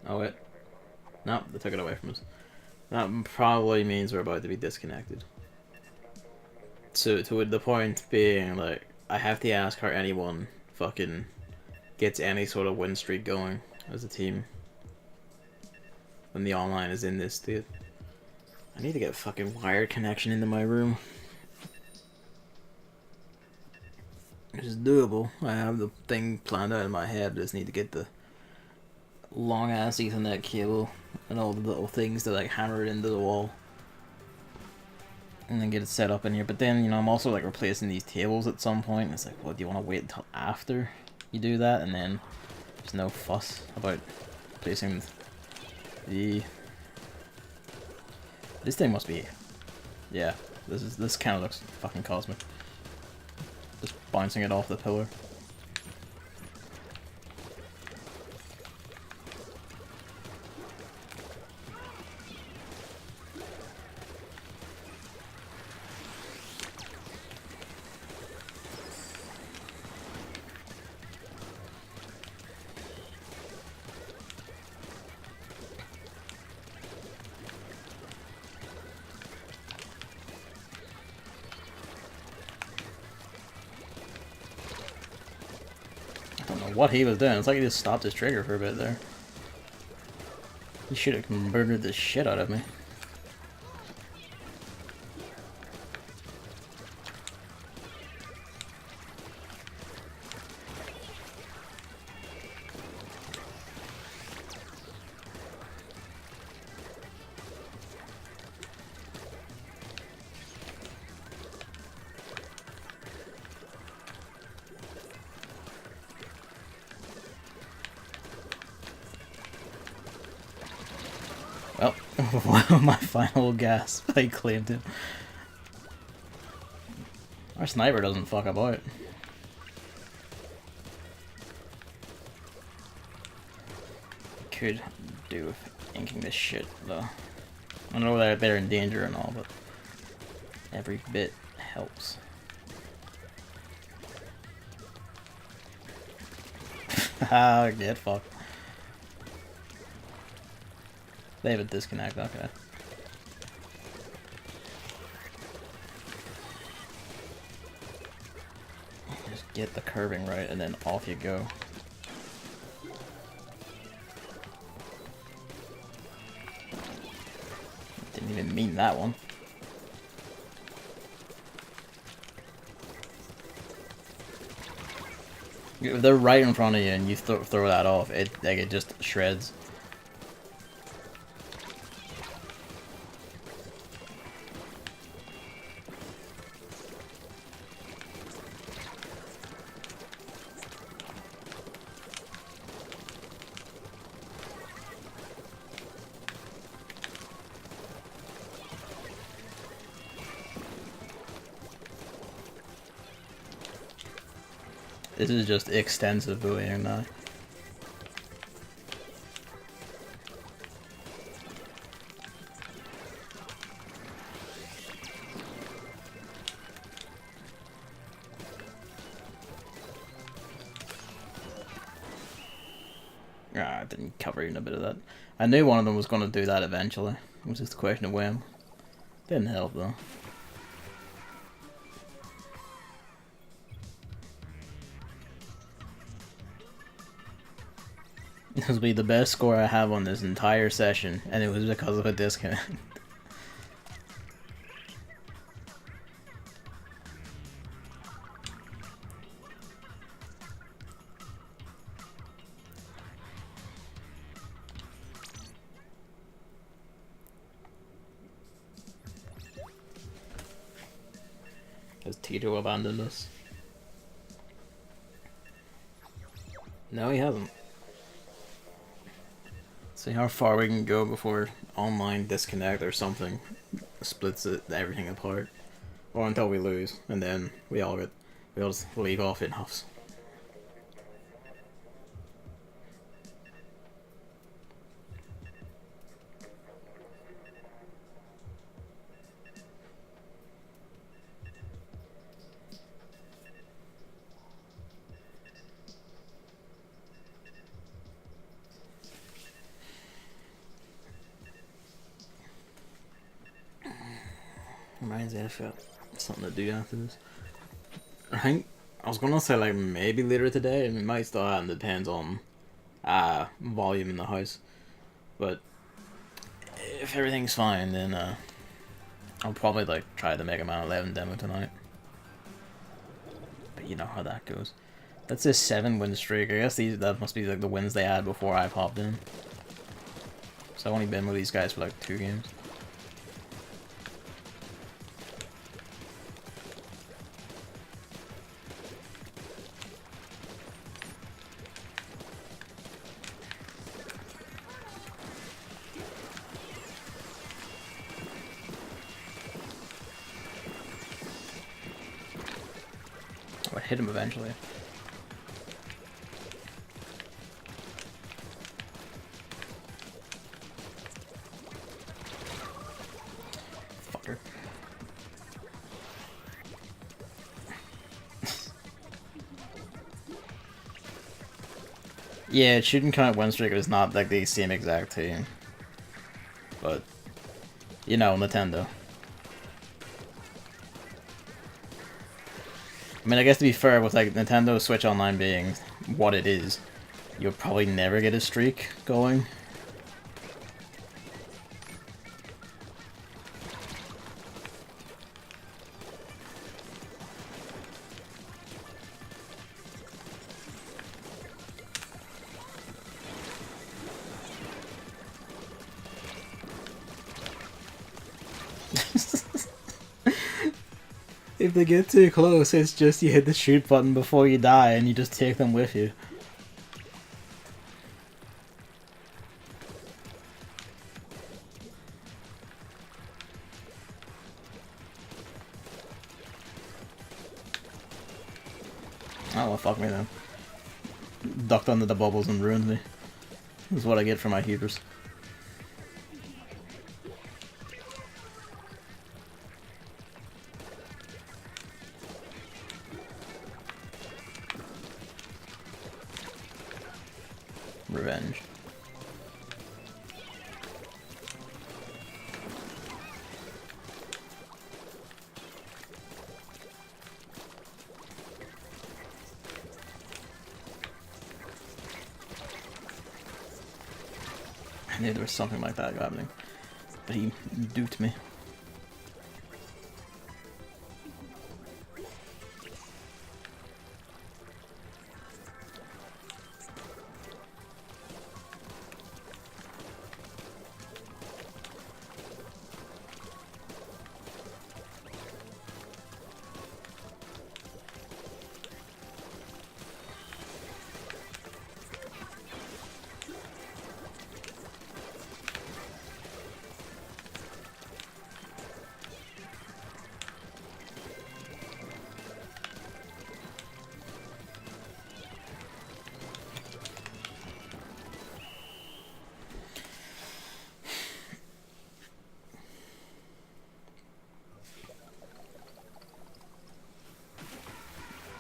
Oh wait. Nope, they took it away from us. That probably means we're about to be disconnected. So to the point being, like, I have to ask how anyone fucking gets any sort of win streak going as a team when the online is in this state. I need to get a fucking wired connection into my room. Which is doable. I have the thing planned out in my head. I just need to get the long ass Ethernet cable and all the little things to like hammer it into the wall and then get it set up in here. But then, you know, I'm also like replacing these tables at some point. It's like, well, do you want to wait until after you do that? And then there's no fuss about placing the... This thing must be... Yeah, this kind of looks fucking cosmic. Just bouncing it off the pillar. What he was doing. It's like he just stopped his trigger for a bit there. He should have murdered the shit out of me. Well, my final gasp, I claimed him. Our sniper doesn't fuck about. Could do with inking this shit, though. I know that they're in danger and all, but every bit helps. Ah, get fucked. They have a disconnect, okay. Just get the curving right and then off you go. Didn't even mean that one. If they're right in front of you and you throw that off, it just shreds. This is just extensive bullying now. Ah, I didn't cover even a bit of that. I knew one of them was going to do that eventually. It was just a question of when. Didn't help though. This will be the best score I have on this entire session, and it was because of a disconnect. Has Tito abandoned us? No, he hasn't. See how far we can go before online disconnect or something splits everything apart, or until we lose, and then we all just leave off in huffs. Reminds me, I've got something to do after this. I think I was gonna say like maybe later today, and it might still happen. Depends on volume in the house. But if everything's fine, then I'll probably like try the Mega Man 11 demo tonight. But you know how that goes. That's a 7-win streak. I guess that must be like the wins they had before I popped in. So I've only been with these guys for like 2 games. I hit him eventually. Fucker. Yeah, it shouldn't count one streak if it's not like the same exact team. But, you know, Nintendo. I mean, I guess to be fair, with like Nintendo Switch Online being what it is, you'll probably never get a streak going. If they get too close, it's just you hit the shoot button before you die and you just take them with you. Oh well, fuck me then. Ducked under the bubbles and ruined me. This is what I get for my heaters. Revenge. I knew there was something like that happening, but he duped me.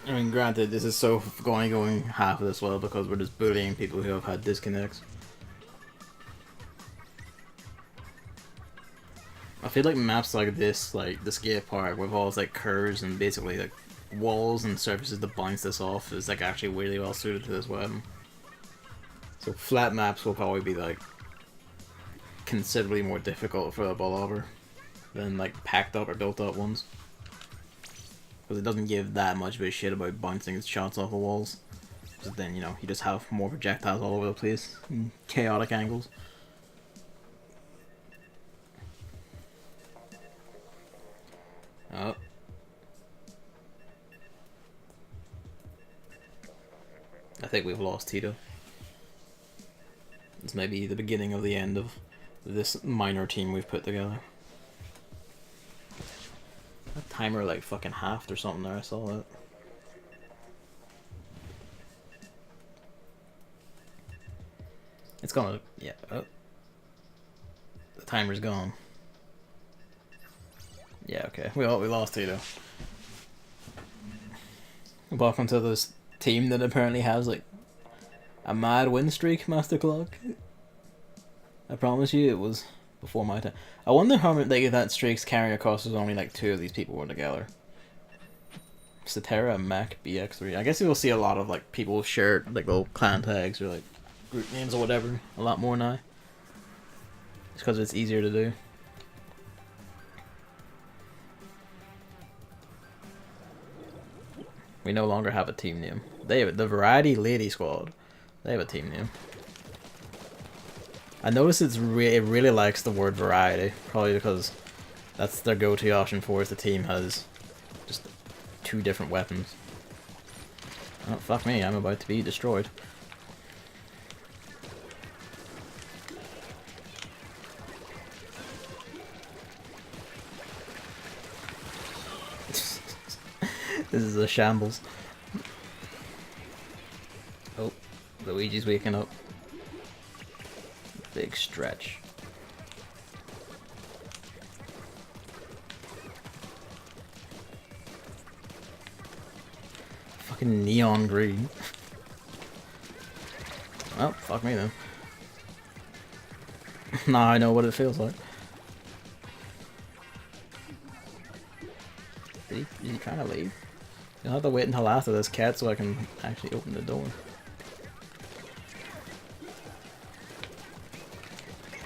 I mean, granted, this is so going half of this well because we're just bullying people who have had disconnects. I feel like maps like this, like the skate park with all its like curves and basically like walls and surfaces to bounce this off, is like actually really well suited to this weapon. So flat maps will probably be like considerably more difficult for a Bullover than like packed up or built up ones. Because it doesn't give that much of a shit about bouncing its shots off the walls. Because then, you know, you just have more projectiles all over the place in chaotic angles. Oh. I think we've lost Tito. This may be the beginning of the end of this minor team we've put together. That timer like fucking halved or something there, I saw that. It's gonna, yeah, oh. The timer's gone. Yeah, okay, we lost Tito. Welcome to this team that apparently has like a mad win streak, Master Clock. I promise you it was before my time. I wonder how many like, that streak's carrying across was only like 2 of these people were together. Cetera, Mac, BX3. I guess you'll see a lot of like people share like little clan tags or like group names or whatever a lot more now. Just because it's easier to do. We no longer have a team name. They have the Variety Lady Squad. They have a team name. I notice it really likes the word variety, probably because that's their go-to option for if the team has just 2 different weapons. Oh, fuck me, I'm about to be destroyed. This is a shambles. Oh, Luigi's waking up. Big stretch. Fucking neon green. Well, fuck me then. Now I know what it feels like. See? He's trying to leave. You'll have to wait until after this cat so I can actually open the door.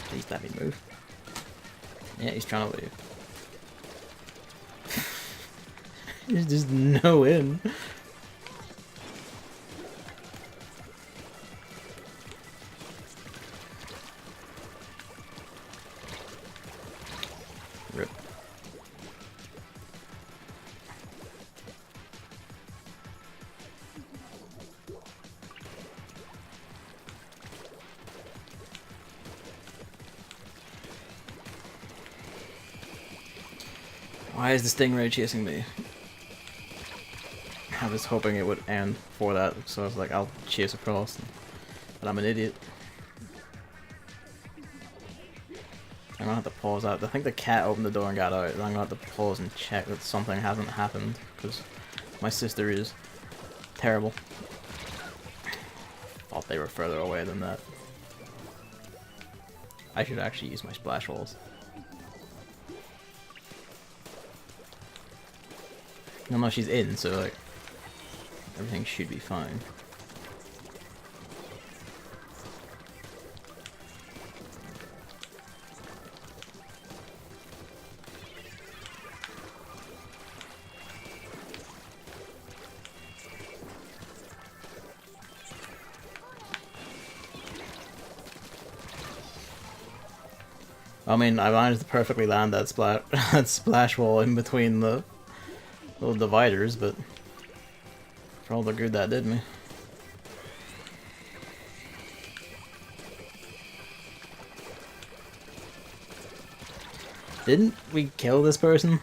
Please let me move. Yeah, he's trying to leave. There's just no in. Rip. Why is the stingray chasing me? I was hoping it would end for that, so I was like, I'll chase across. But I'm an idiot. I'm gonna have to pause out. I think the cat opened the door and got out. I'm gonna have to pause and check that something hasn't happened, because my sister is terrible. Thought they were further away than that. I should actually use my splash walls. No, she's in, so like everything should be fine. I mean, I managed to perfectly land that that splash wall in between the little dividers, but for all the good that did me. Didn't we kill this person?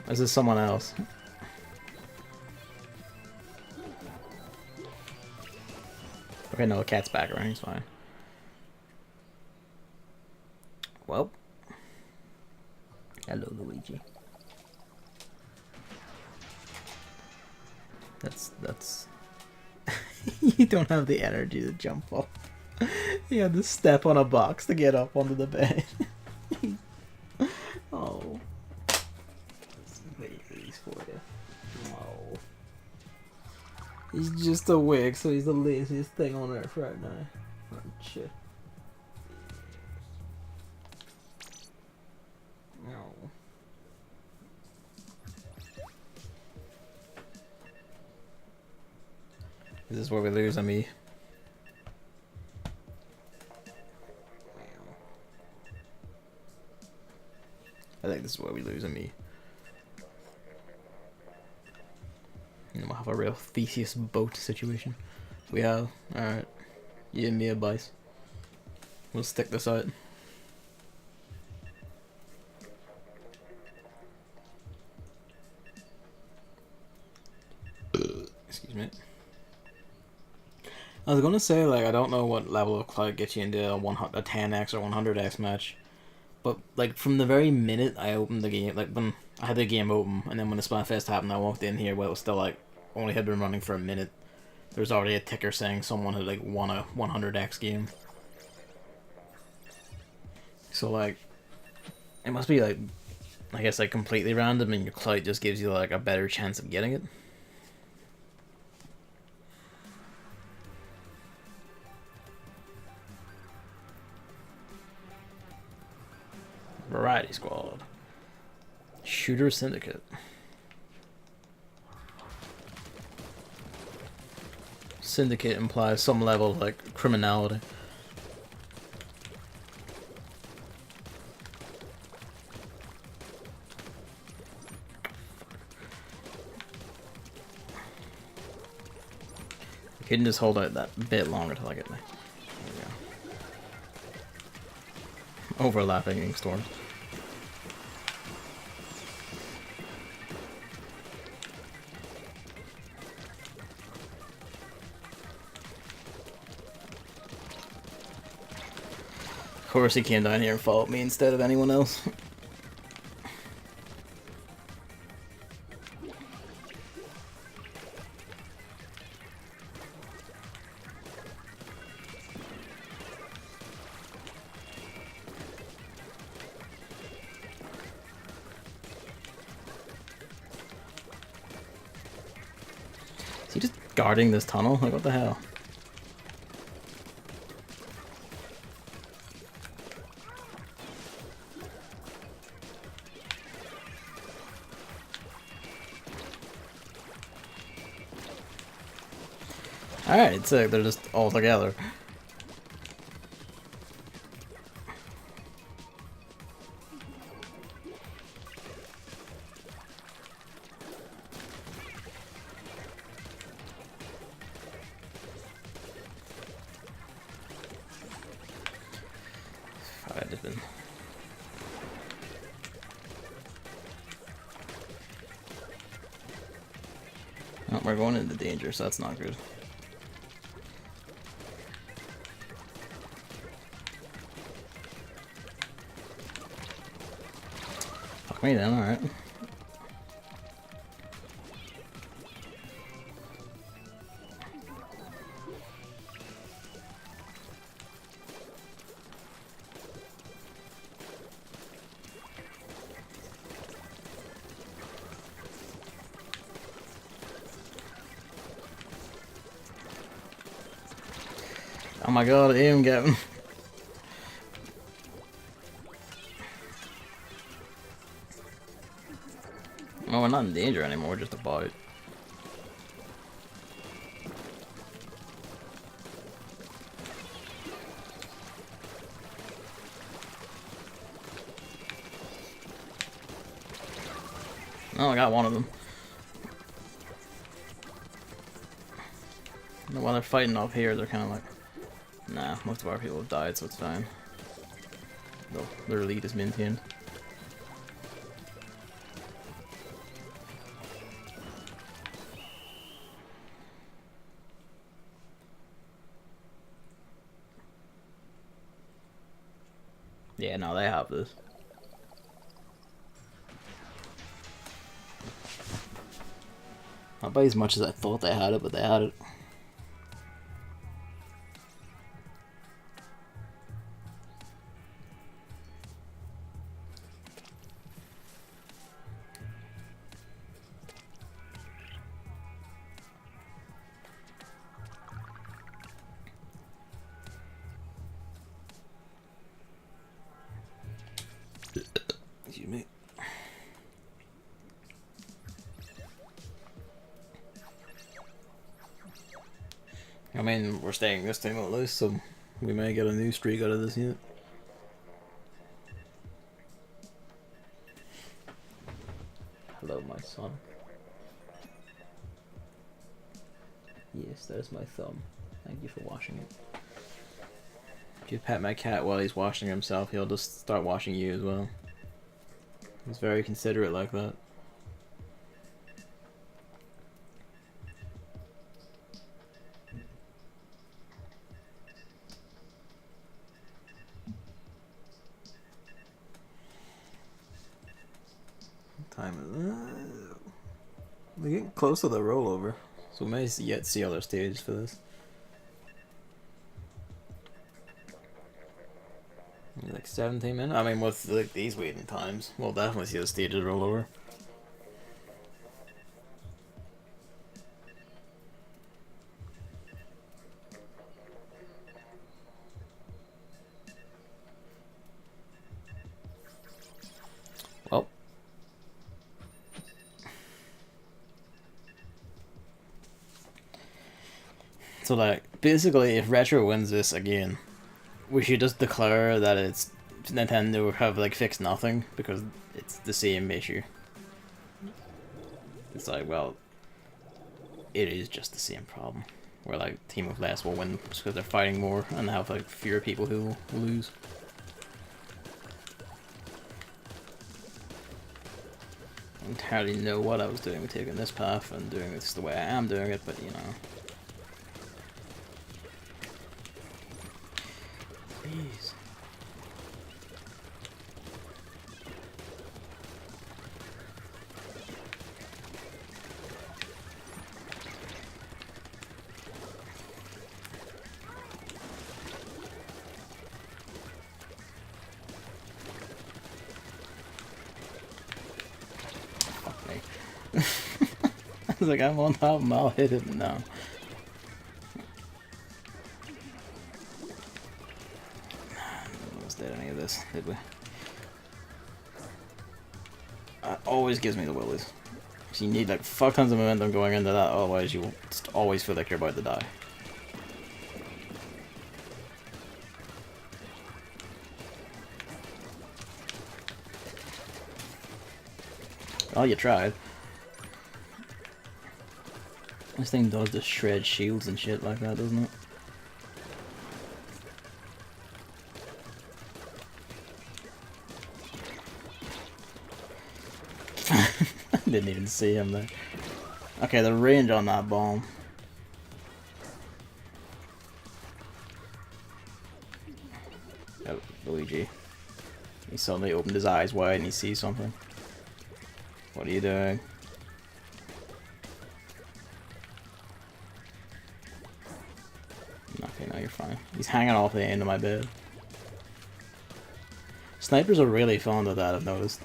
Or is this someone else? Okay, no, the cat's back around, he's fine. Well. Hello, Luigi. That's you don't have the energy to jump up. You had to step on a box to get up onto the bed. Oh. Wait for these for you. Oh. He's just awake, so he's the laziest thing on earth right now. Oh, shit. No. Is this where we lose on me? I think this is where we lose on me. And we'll have a real Theseus boat situation. We have. Alright. You and me advice. We'll stick this out. Excuse me. I was gonna say, like, I don't know what level of Clout gets you into a 10x or 100x match. But, like, from the very minute I opened the game, like, when I had the game open, and then when the Splatfest happened, I walked in here, well, it was still, like, only had been running for a minute. There was already a ticker saying someone had, like, won a 100x game. So, like, it must be, like, I guess, like, completely random, and your Clout just gives you, like, a better chance of getting it. Variety Squad. Shooter Syndicate. Syndicate implies some level of, like, criminality. You can just hold out that bit longer till I get me. There we go. Overlapping ink storms. Of course he came down here and followed me instead of anyone else. Is he just guarding this tunnel? Like, what the hell? Alright, so they're just all together. I've just been... Oh, we're going into danger, so that's not good. Fuck me then, alright. Oh my god, aim getting. Oh, we're not in danger anymore, we're just about. Oh, I got one of them. And while they're fighting up here, they're kind of like, nah, most of our people have died, so it's fine. Though their lead is maintained. Yeah, no, they have this. Not by as much as I thought they had it, but they had it. Excuse me. I mean, we're staying this time at least, so we may get a new streak out of this yet. Hello, my son. Yes, there's my thumb. Thank you for washing it. If you pet my cat while he's washing himself, he'll just start washing you as well. He's very considerate like that. What time is it? We're getting close to the rollover, so we may yet see other stages for this. Like 17 minutes? I mean, with like these waiting times, we'll definitely see the stages roll over. Well. So like, basically, if Retro wins this again, we should just declare that it's Nintendo have like fixed nothing because it's the same issue. It's like, well, it is just the same problem. Where like Team of Less will win because they're fighting more and they have like fewer people who will lose. I don't entirely know what I was doing with taking this path and doing this the way I am doing it, but you know. Please. Fuck me. I was like, I'm on top of him, I'll hit him now. Did any of this, did we? Always gives me the willies. So you need like fuck tons of momentum going into that, otherwise you will just always feel like you're about to die. Oh, you tried. This thing does just shred shields and shit like that, doesn't it? Didn't even see him there. Okay, the range on that bomb. Oh, Luigi. He suddenly opened his eyes wide and he sees something. What are you doing? Okay, no, you're fine. He's hanging off the end of my bed. Snipers are really fond of that, I've noticed.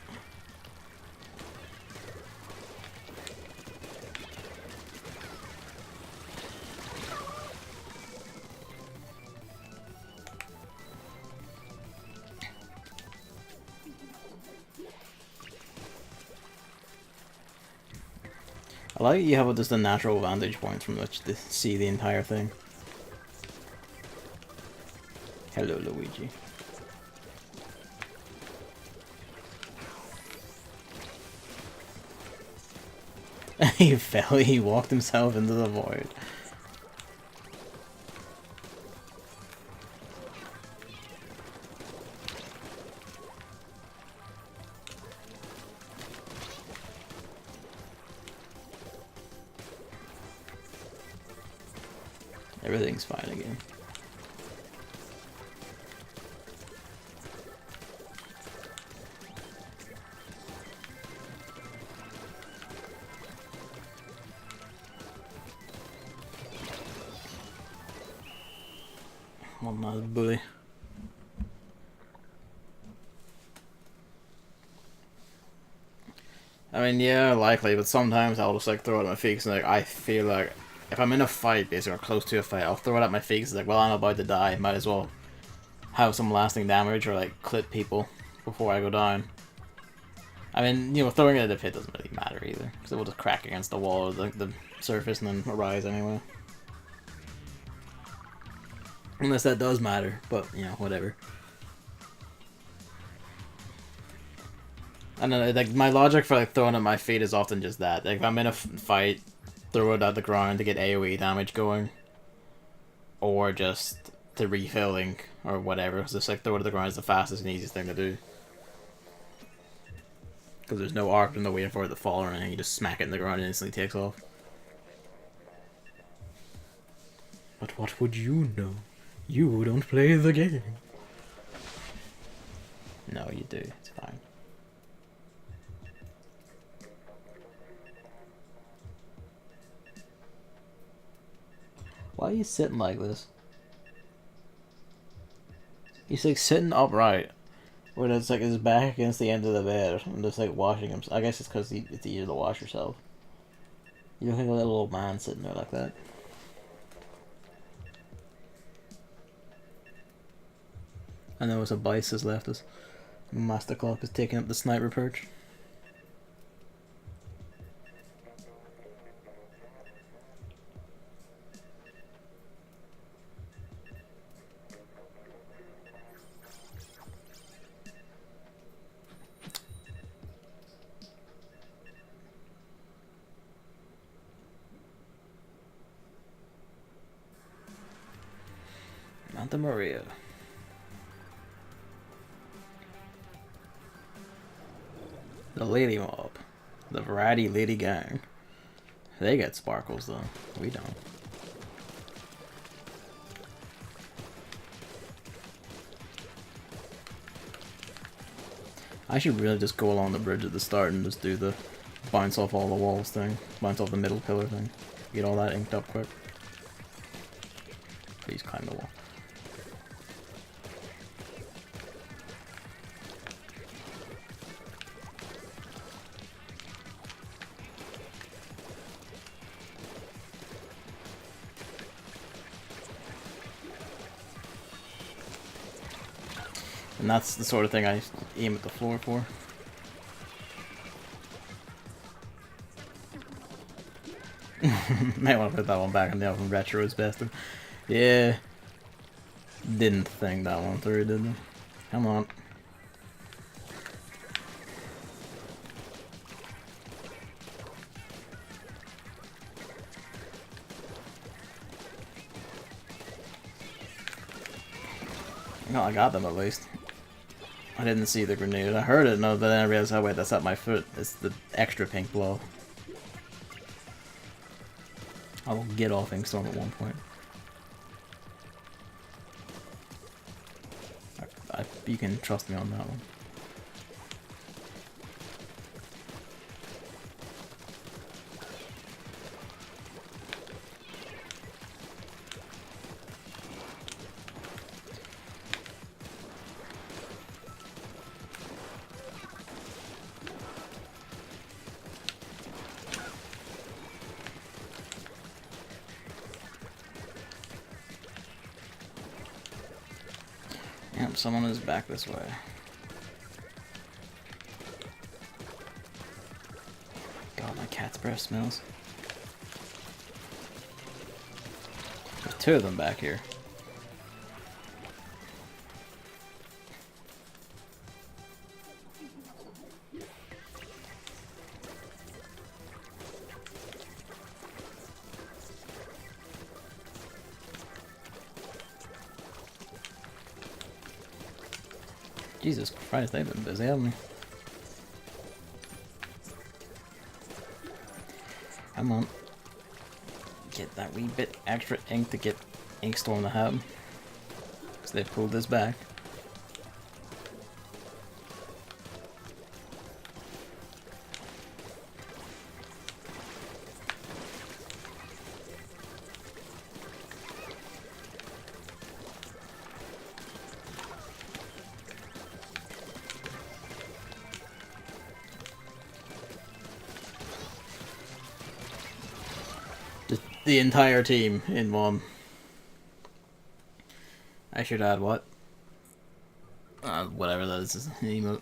I like you have just a natural vantage point from which to see the entire thing. Hello, Luigi. He fell, he walked himself into the void. Everything's fine again. One nice bully. I mean, yeah, likely, but sometimes I'll just like throw it at my face and like I feel like if I'm in a fight, basically, or close to a fight, I'll throw it at my face. It's like, well, I'm about to die. Might as well have some lasting damage or like clip people before I go down. I mean, you know, throwing it at the pit doesn't really matter either, because it will just crack against the wall or the surface and then arise anyway. Unless that does matter, but, you know, whatever. I don't know, like, my logic for, like, throwing at my feet is often just that. Like, if I'm in a fight, throw it at the ground to get AoE damage going. Or just to refill ink, or whatever. It's just, like, throw it at the ground is the fastest and easiest thing to do. Because there's no arc and no waiting for it to fall or anything, you just smack it in the ground and it instantly takes off. But what would you know? You don't play the game. No, you do. It's fine. Why are you sitting like this? He's like sitting upright, where it's like his back against the end of the bed, and just like washing himself. I guess it's because it's easier to wash yourself. You look like a little old man sitting there like that. I know it's a Bice has left us. Master Clock is taking up the sniper perch. Santa Maria. The Lady Mob. The Variety Lady Gang. They get sparkles though. We don't. I should really just go along the bridge at the start and just do the bounce off all the walls thing. Bounce off the middle pillar thing. Get all that inked up quick. Please climb the wall. And that's the sort of thing I aim at the floor for. Might want to put that one back in the oven. Retro is best. Yeah. Didn't think that one through, did they? Come on. No, I got them at least. I didn't see the grenade. I heard it, no, but then I realized, oh wait, that's at my foot. It's the extra pink blow. I will get off Inkstorm at one point. You can trust me on that one. Yep, someone is back this way. God, my cat's breath smells. There's two of them back here. Jesus Christ, they've been busy, haven't they? Come on. Get that wee bit extra ink to get Inkstorm to have. Because they pulled this back. the entire team in one. I should add what? Whatever that is, an emote.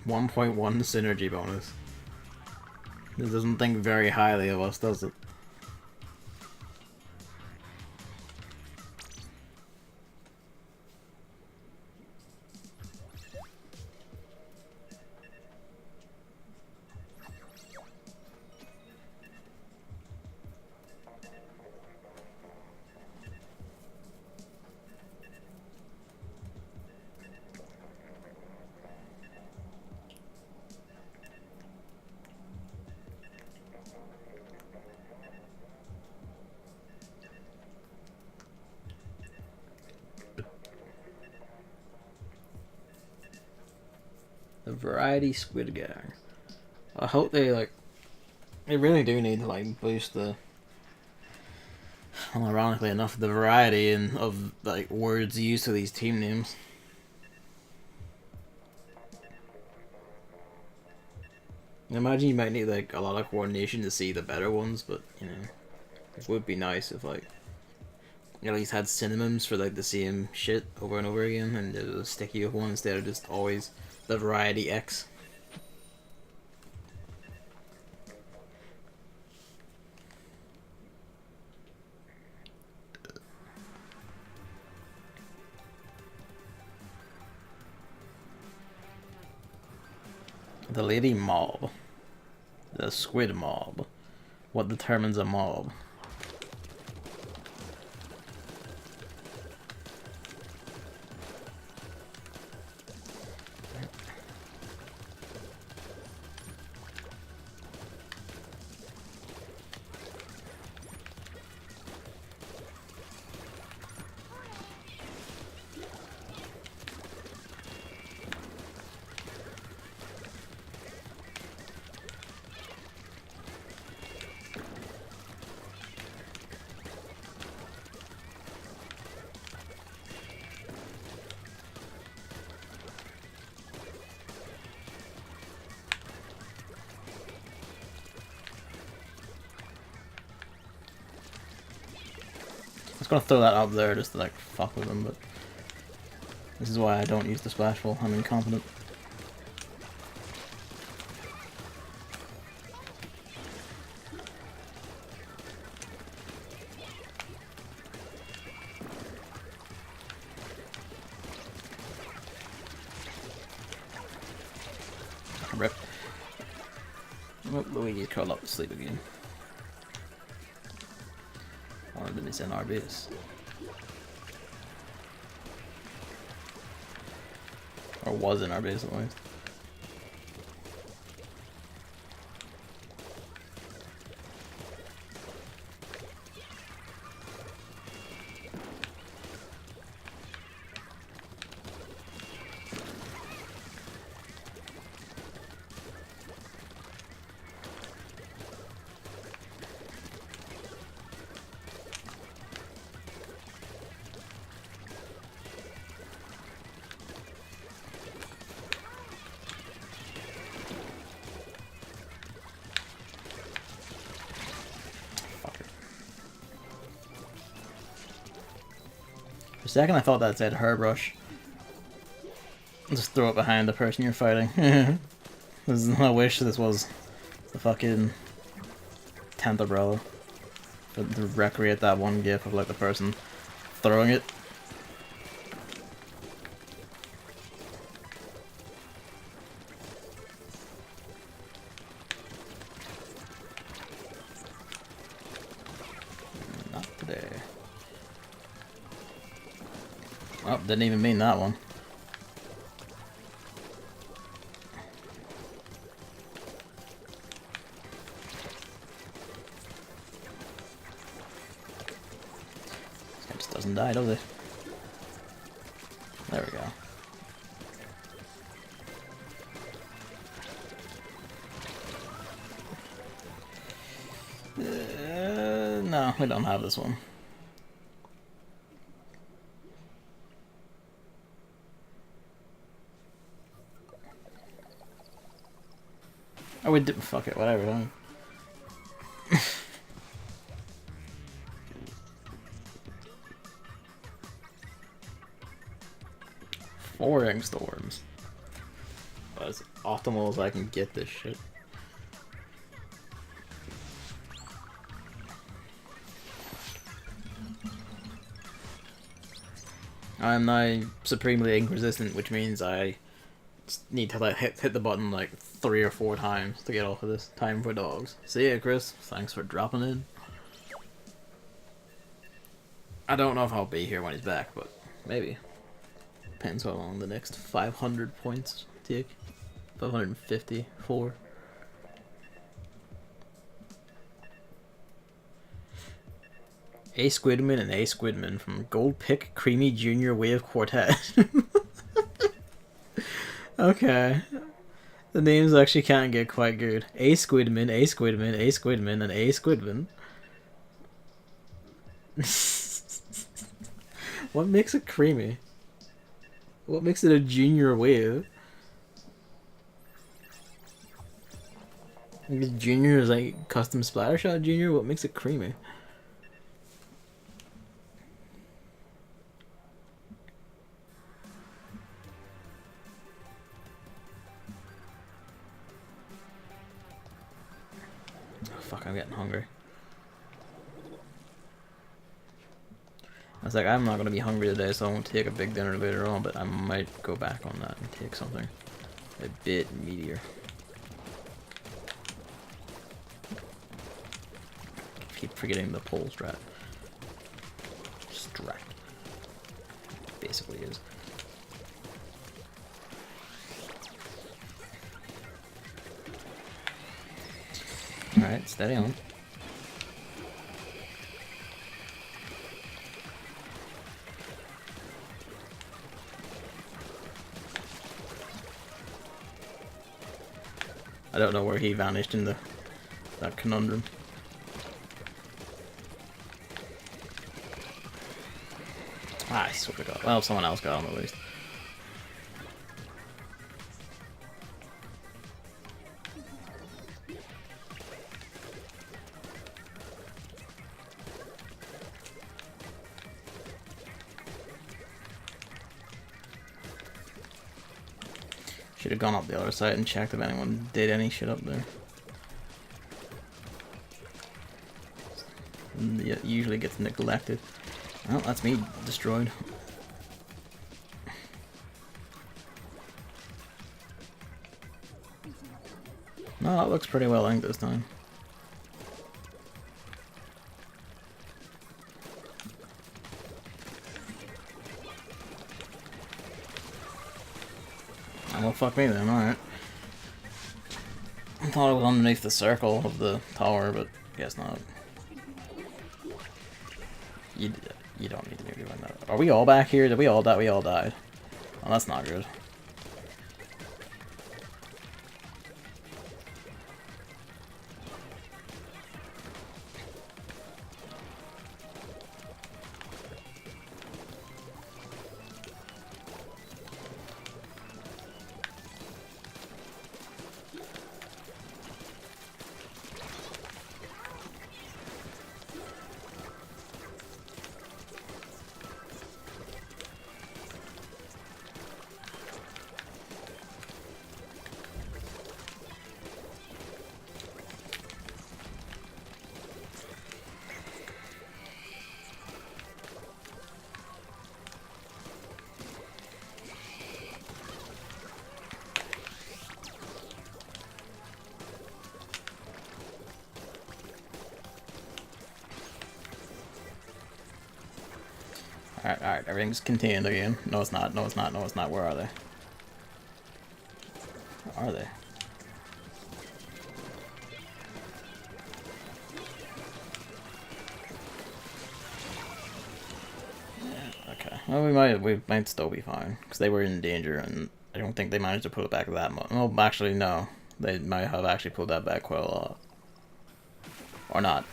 .1 synergy bonus. This doesn't think very highly of us, does it? The Variety Squid Gang. I hope they really do need to boost the, well, ironically enough, the variety of words used to these team names. I imagine you might need a lot of coordination to see the better ones, but you know, it would be nice if you at least had synonyms for the same shit over and over again, and it was a sticky one instead of just always the Variety X. The Lady Mob. The Squid Mob. What determines a mob? I was gonna throw that up there just to fuck with them, but this is why I don't use the splash wall. I'm incompetent. Rip. Oh, Luigi's curled up to sleep again. Or then it's in our base. Or was in our base at least. For a second I thought that said Hairbrush. Just throw it behind the person you're fighting. I wish this was the fucking 10th umbrella. To recreate that one gif of the person throwing it. Not today. Oh, didn't even mean that one. This guy just doesn't die, does it? There we go. No, we don't have this one. Oh, we did. Fuck it, whatever. Don't. 4 ink storms. But as optimal as I can get this shit. I'm now supremely ink resistant, which means I need to like hit the button like 3 or 4 times to get off of this. Time for dogs. See ya, Chris. Thanks for dropping in. I don't know if I'll be here when he's back, but maybe. Depends how long the next 500 points take. 554. A Squidman and A Squidman from Gold Pick Creamy Junior Wave Quartet. Okay. The names actually can't get quite good. A Squidman, A Squidman, A Squidman, and A Squidman. What makes it creamy? What makes it a junior wave? Because junior is like custom Splattershot junior. What makes it creamy? Oh, fuck, I'm getting hungry. I was like, I'm not going to be hungry today, so I won't take a big dinner later on, but I might go back on that and take something a bit meatier. Keep forgetting the pole strat. Basically is. Alright, steady on. I don't know where he vanished in that conundrum. Ah, I sort of got. Well, someone else got him at least. Should have gone up the other side and checked if anyone did any shit up there. It usually gets neglected. Well, that's me destroyed. No, that looks pretty well inked this time. Oh, well, fuck me then, alright. I thought it was underneath the circle of the tower, but guess not. You don't need to be doing that. Are we all back here? Did we all die? We all died. Oh, that's not good. Alright, everything's contained again. No, it's not. No, it's not. No, it's not. Where are they? Where are they? Yeah, okay. Well, we might still be fine because they were in danger, and I don't think they managed to pull it back that much. Well, actually, no. They might have actually pulled that back quite a lot. Or not.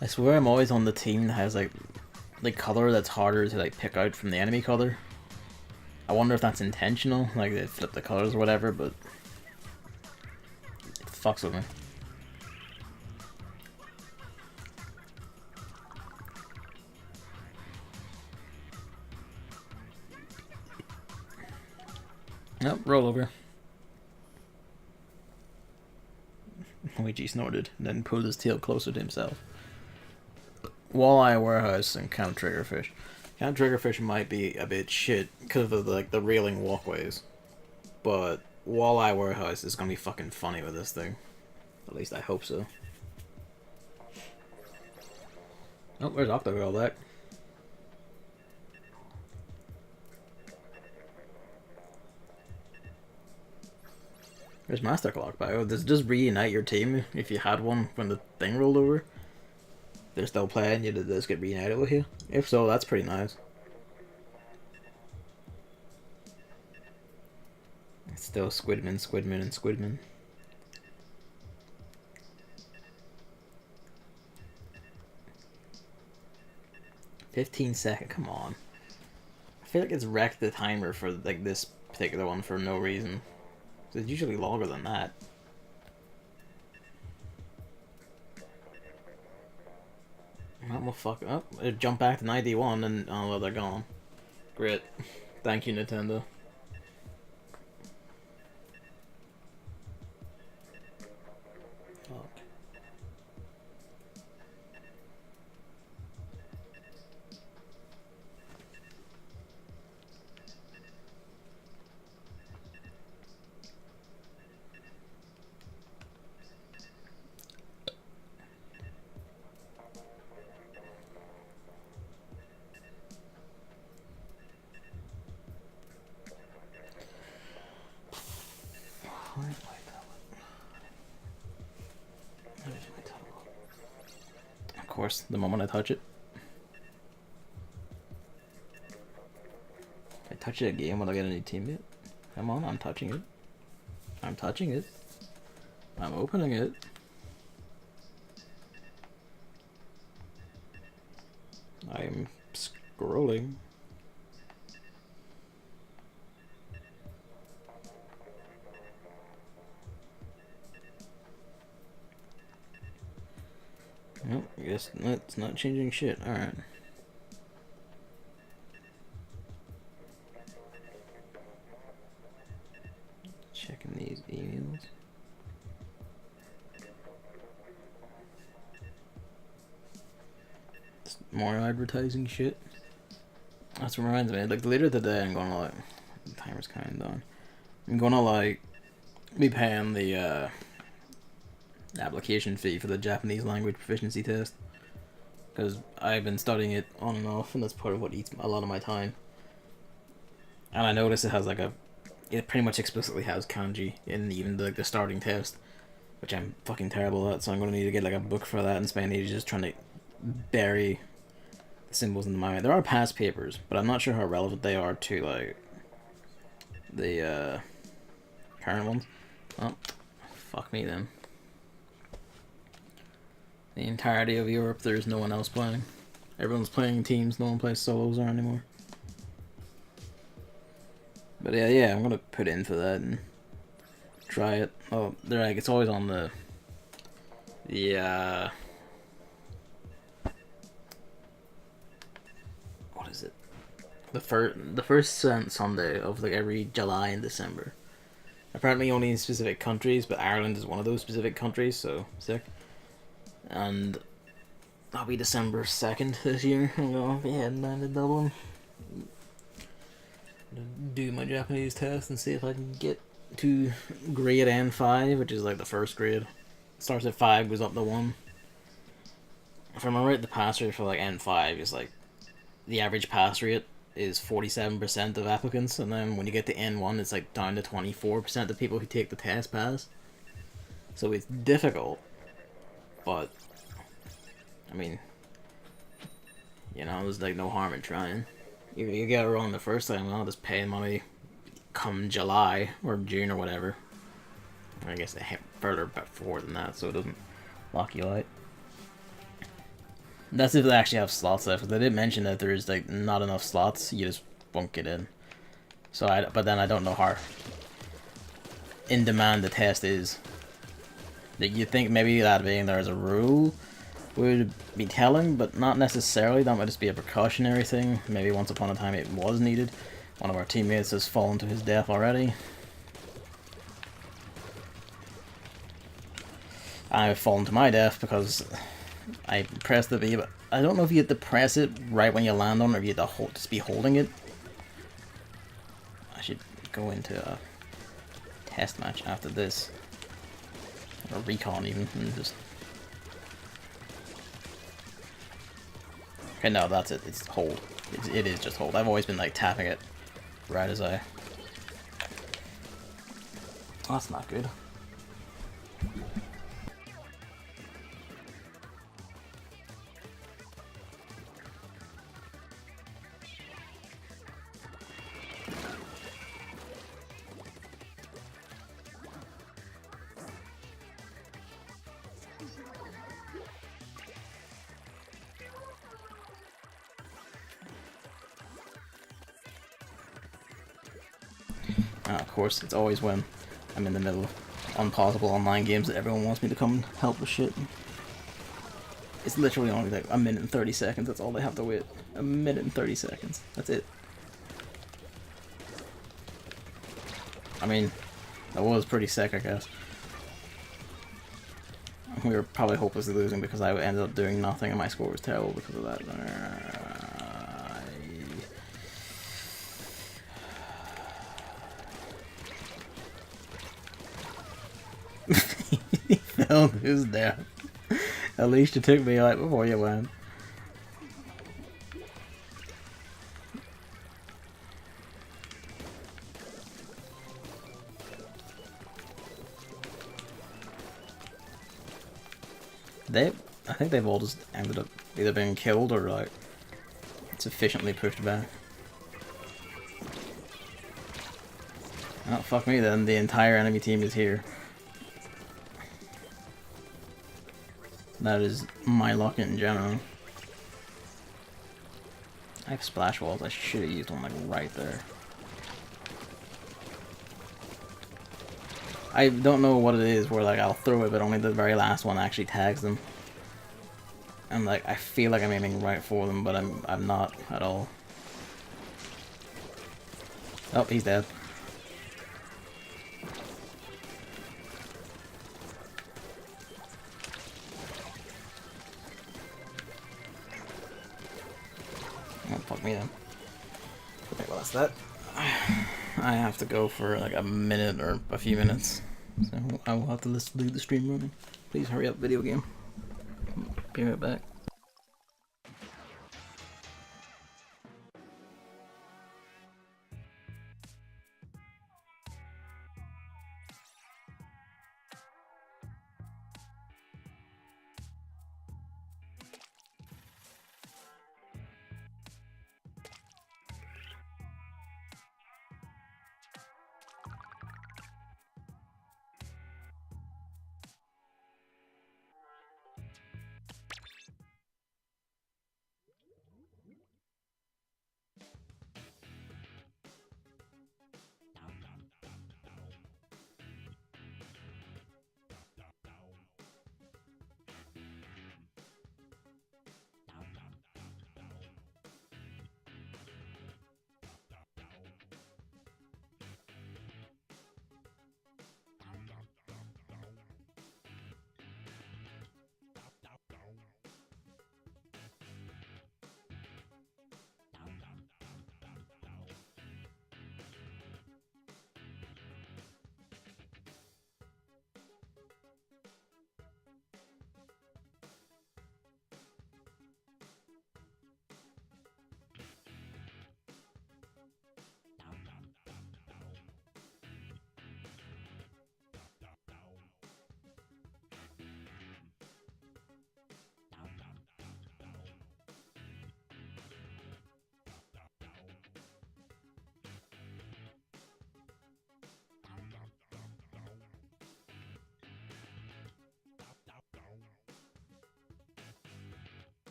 I swear I'm always on the team that has like the color that's harder to like pick out from the enemy color. I wonder if that's intentional, like they flip the colors or whatever, but it fucks with me. Nope, roll over. Luigi snorted, and then pulled his tail closer to himself. Walleye Warehouse and Camp Triggerfish. Camp Triggerfish might be a bit shit because of like the railing walkways, but Walleye Warehouse is gonna be fucking funny with this thing. At least I hope so. Oh, where's Octogirl back? There's Master Clock back. Oh, does it just reunite your team if you had one when the thing rolled over? They're still playing, you did this get reunited with you? If so, that's pretty nice. It's still Squidman, Squidman, and Squidman. 15 seconds, come on. I feel like it's wrecked the timer for like this particular one for no reason. It's usually longer than that. Oh, well, fuck up. Oh, jump back to 91 and oh well, they're gone. Great. Thank you, Nintendo. Fuck. Of course, the moment I touch it. If I touch it again, will I get a new teammate? Come on, I'm touching it. I'm touching it. I'm opening it. I'm scrolling. Nope, I guess that's not changing shit. Alright. Checking these emails. More advertising shit. That's what reminds me. Like later today, I'm gonna like the timer's kind of done. I'm gonna like be paying the application fee for the Japanese language proficiency test because I've been studying it on and off, and that's part of what eats a lot of my time. And I notice it has like it pretty much explicitly has kanji in even the starting test, which I'm fucking terrible at. So I'm gonna need to get like a book for that and spend ages just trying to bury the symbols in my mind. There are past papers, but I'm not sure how relevant they are to like the current ones. Oh, fuck me then. The entirety of Europe, there's no one else playing. Everyone's playing teams, no one plays solos anymore. But yeah, I'm gonna put in for that and try it. Oh, they're like, it's always on the what is it? The first Sunday of like every July and December. Apparently only in specific countries, but Ireland is one of those specific countries, so sick. And that'll be December 2nd this year. I'm gonna be heading down to Dublin, do my Japanese test and see if I can get to grade N5, which is like the first grade. It starts at 5, goes up to 1. If I remember right, the pass rate for like N5 is like the average pass rate is 47% of applicants, and then when you get to N1, it's like down to 24% of people who take the test pass. So it's difficult, but I mean, you know, there's like no harm in trying. You get it wrong the first time, I'll just pay money come July or June or whatever, I guess a further back forward than that, so it doesn't lock you out. That's if they actually have slots left. They did mention that there's like not enough slots. You just won't get in. So but then I don't know how in demand the test is. Like, you think maybe that being there as a rule would be telling, but not necessarily. That might just be a precautionary thing. Maybe once upon a time it was needed. One of our teammates has fallen to his death already. I've fallen to my death because I pressed the B, but I don't know if you have to press it right when you land on it, or if you have to just be holding it. I should go into a test match after this. Or recon even, and just... Okay, no, that's it. It's hold. It is just hold. I've always been like tapping it right as I... Oh, that's not good. Of course, it's always when I'm in the middle of unpausable online games that everyone wants me to come and help with shit. It's literally only like a minute and 30 seconds, that's all they have to wait. A minute and 30 seconds, that's it. I mean, that was pretty sick, I guess. We were probably hopelessly losing because I ended up doing nothing and my score was terrible because of that. He fell to his death. At least you took me out before you went. I think they've all just ended up either being killed or like sufficiently pushed back. Oh, fuck me then, the entire enemy team is here. That is my luck in general. I have splash walls, I should have used one like right there. I don't know what it is where like I'll throw it but only the very last one actually tags them. And like I feel like I'm aiming right for them, but I'm not at all. Oh, he's dead. Oh, fuck me then. Okay, well that's that. I have to go for like a minute or a few minutes. So I will have to leave the stream running. Please hurry up, video game. Be right back.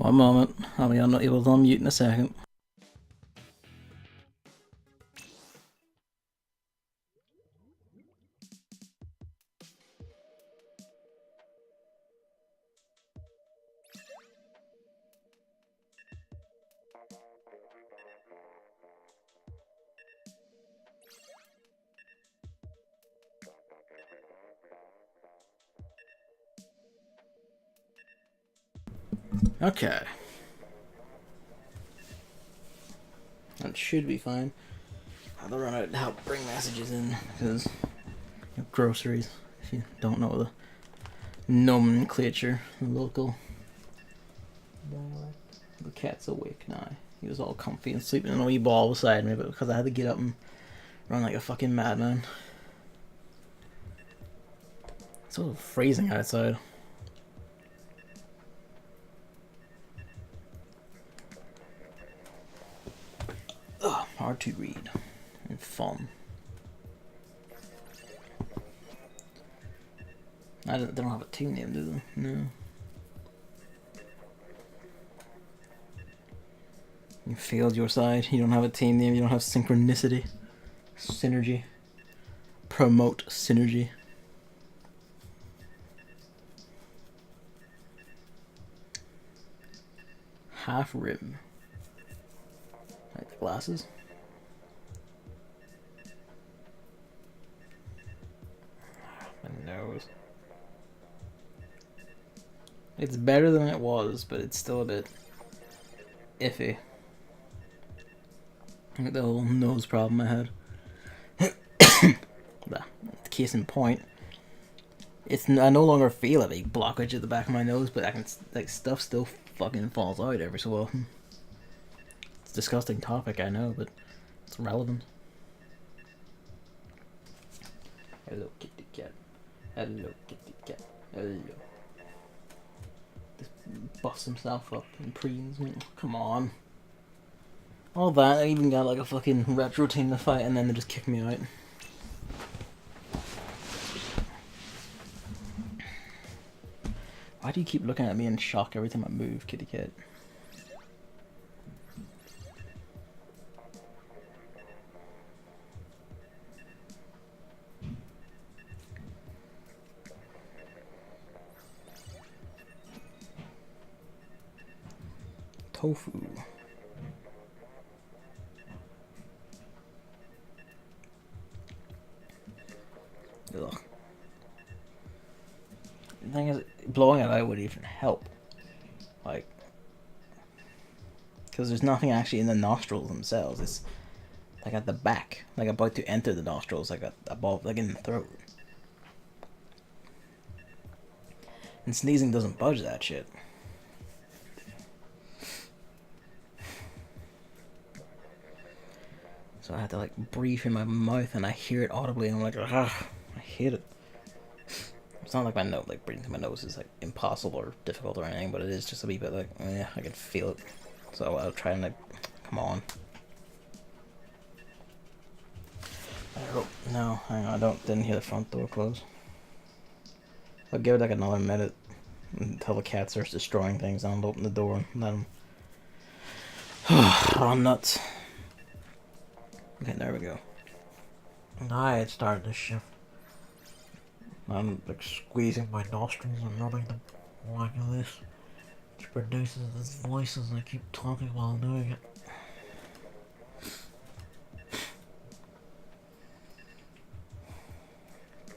One moment, I'll be able to unmute in a second. Okay. That should be fine. I have to run out to help bring messages in because groceries, if you don't know the nomenclature, the local. The cat's awake now. He was all comfy and sleeping in a wee ball beside me, but because I had to get up and run like a fucking madman. It's so freezing outside. Ugh, hard to read and fun. They don't have a team name, do they? No. You failed your side. You don't have a team name. You don't have synchronicity. Synergy. Promote synergy. Half rim. Like the glasses. My nose. It's better than it was, but it's still a bit iffy. Look at the whole nose problem I had. Case in point, I no longer feel a big blockage at the back of my nose, but I can stuff still fucking falls out every so often. It's a disgusting topic, I know, but it's relevant. Hello, kitty cat. Hello, kitty cat. Hello. Just busts himself up and preens. Come on. All that, I even got like a fucking retro team to fight, and then they just kicked me out. Why do you keep looking at me in shock every time I move, kitty cat? Tofu. Ugh. The thing is, blowing it out would even help. Like, because there's nothing actually in the nostrils themselves. It's like at the back, like about to enter the nostrils, like above, like in the throat. And sneezing doesn't budge that shit. So I had to like breathe in my mouth, and I hear it audibly, and I'm like, ah, I hate it. It's not like my nose, like breathing through my nose is like impossible or difficult or anything, but it is just a wee bit like, yeah, I can feel it. So I'll try and like, come on. I hope, no, hang on, didn't hear the front door close. I'll give it like another minute until the cat starts destroying things, and I'll open the door and let him run nuts. Okay, there we go. Now it started to shift. I'm like squeezing my nostrils and rubbing them like this, which produces this voice as I keep talking while doing it.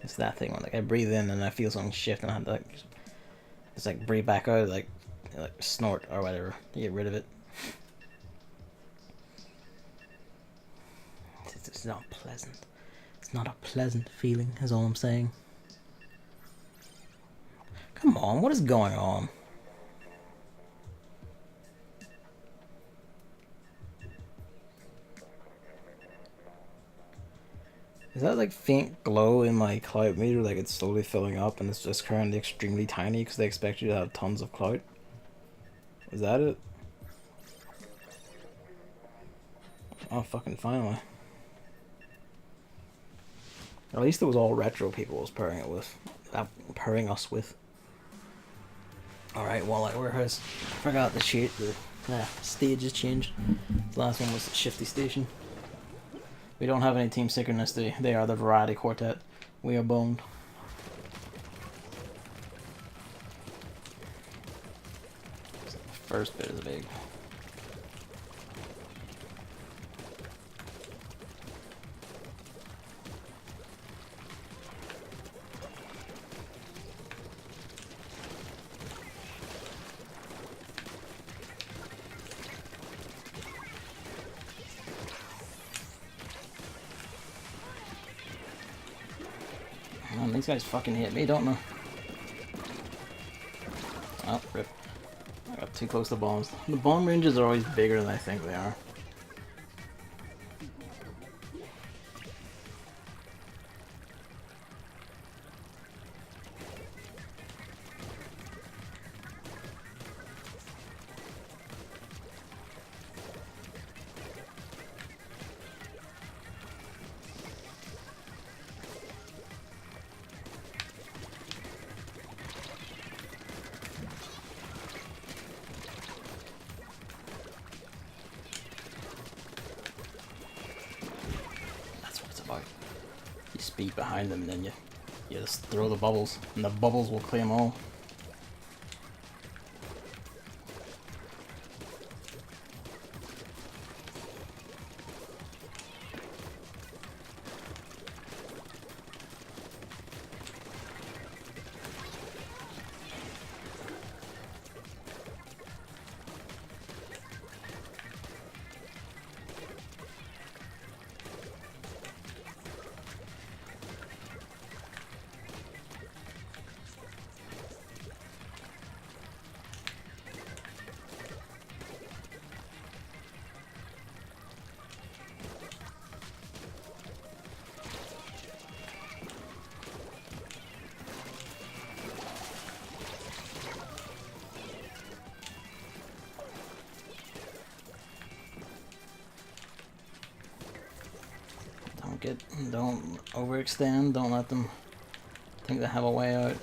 It's that thing when like I breathe in and I feel something shift, and I have to like just like breathe back out, like snort or whatever to get rid of it. It's not pleasant. It's not a pleasant feeling, is all I'm saying. Come on, what is going on? Is that like faint glow in my clout meter, like it's slowly filling up and it's just currently extremely tiny because they expect you to have tons of clout? Is that it? Oh, fucking finally. At least it was all retro people I was pairing us with. Alright, Walleye Warehouse. Forgot the stage has changed. The last one was the Shifty Station. We don't have any Team Synchronicity. They are the Variety Quartet. We are boned. So the first bit is big. Man, these guys fucking hit me, don't they? Oh, rip. I got too close to bombs. The bomb ranges are always bigger than I think they are. You speed behind them and then you just throw the bubbles and the bubbles will clear them all. Don't overextend, don't let them think they have a way out.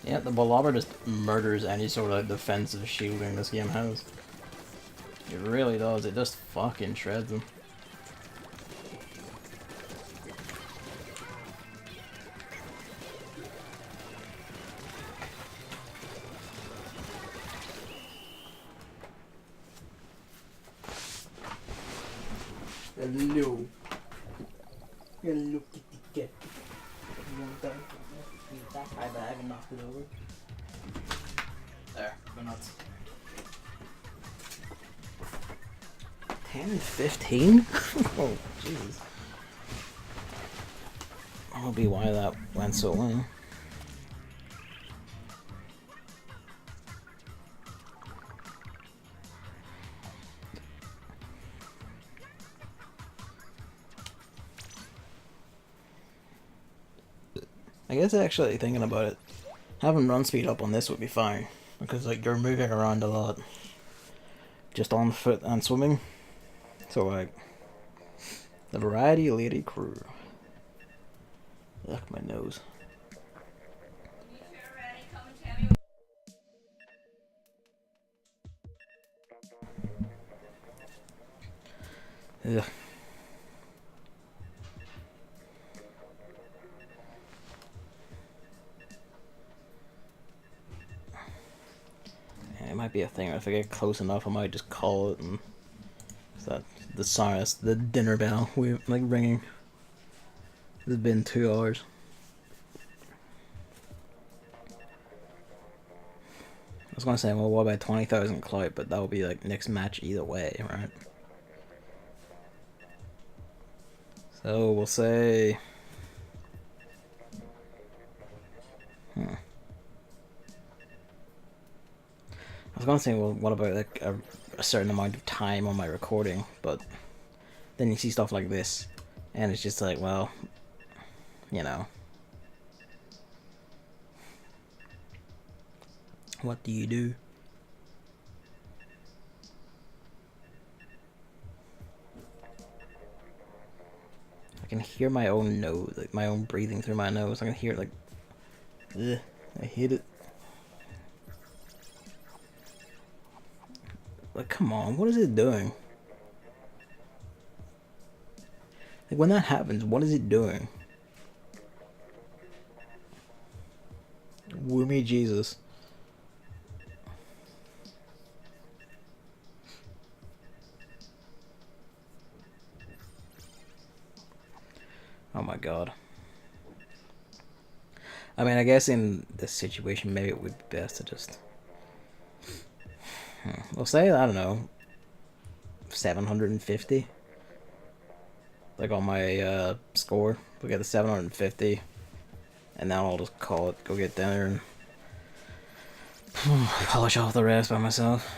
Yeah, the Balobber just murders any sort of defensive shielding this game has. It really does, it just fucking shreds them. Hello. Hello, kitty cat. You want that? Eat that high bag and knock it over. There, go nuts. 10 and 15? Oh, Jesus. That'll be why that went so long. I guess actually thinking about it, having run speed up on this would be fine, because like you're moving around a lot, just on foot and swimming. So like, the Variety Lady Crew. Ugh, my nose. Ugh. It might be a thing. If I get close enough, I might just call it, and that the song, the dinner bell we like ringing. It's been 2 hours. I was gonna say, well, what about 20,000 Clout? But that would be like next match either way, right? So we'll say. I was gonna say, well, what about like a certain amount of time on my recording, but then you see stuff like this, and it's just like, well, you know, what do you do? I can hear my own nose, like my own breathing through my nose. I can hear it like, ugh, I hate it. Like, come on, what is it doing? Like, when that happens, what is it doing? Woo me, Jesus. Oh my god. I mean, I guess in this situation, maybe it would be best to just... We'll say, I don't know, 750. Like on my score. We'll get the 750. And then I'll just call it, go get dinner, and polish off the rest by myself.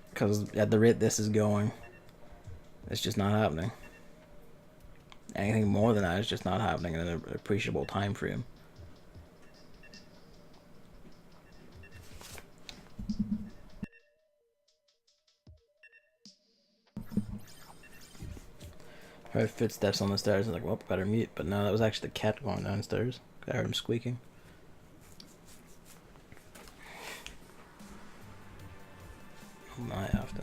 Because at the rate this is going, it's just not happening. Anything more than that is just not happening in an appreciable time frame. I heard footsteps on the stairs and like, well, better mute. But no, that was actually the cat going downstairs. I heard him squeaking. I might have to.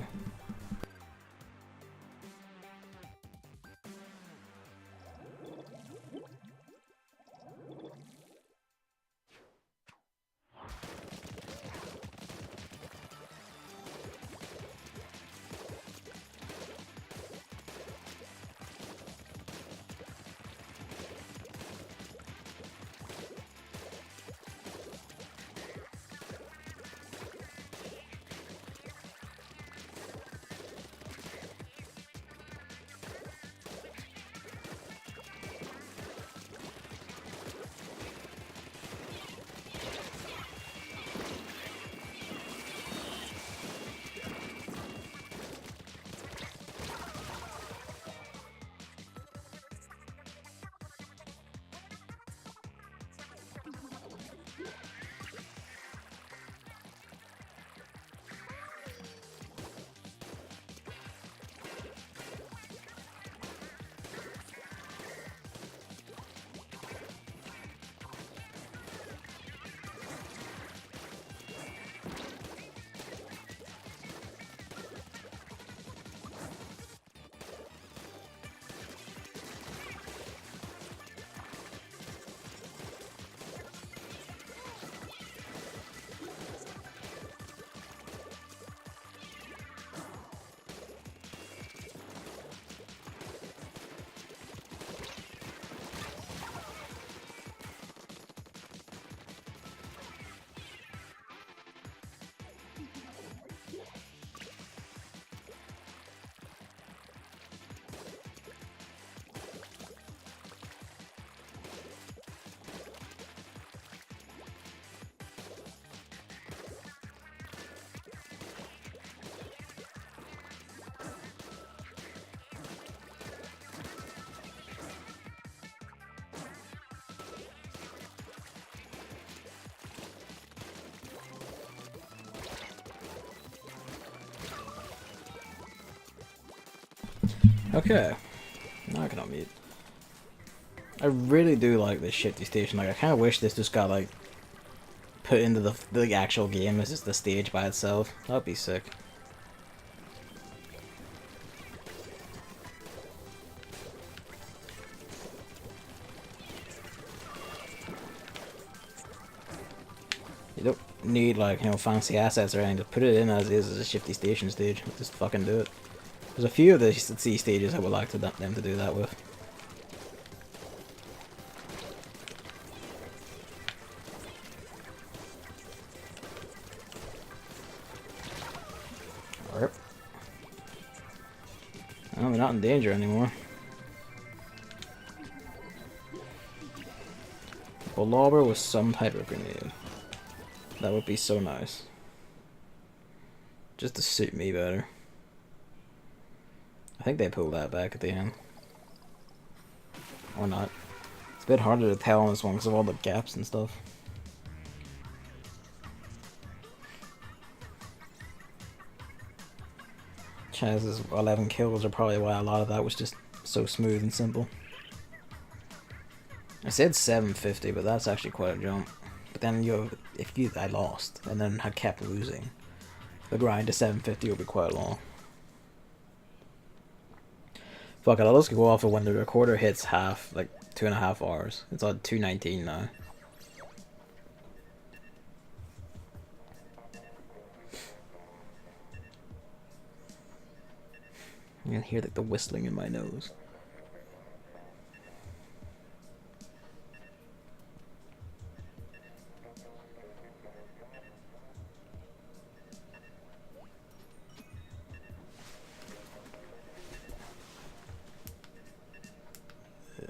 Okay, now I can unmute. I really do like this shifty station. Like, I kind of wish this just got like put into the actual game as just the stage by itself. That'd be sick. You don't need like, you know, fancy assets or anything. Just put it in as is as a shifty station stage. Just fucking do it. There's a few of the C stages I would like them to do that with. Alright. Well, they're not in danger anymore. A lobber with some type of grenade. That would be so nice. Just to suit me better. I think they pulled that back at the end. Or not. It's a bit harder to tell on this one because of all the gaps and stuff. Chaz's 11 kills are probably why a lot of that was just so smooth and simple. I said 750, but that's actually quite a jump. But then I lost and then I kept losing, the grind to 750 will be quite long. Fuck it, I'll just go off of when the recorder hits half, like 2.5 hours. It's on 219 now. You can hear like the whistling in my nose. Yeah.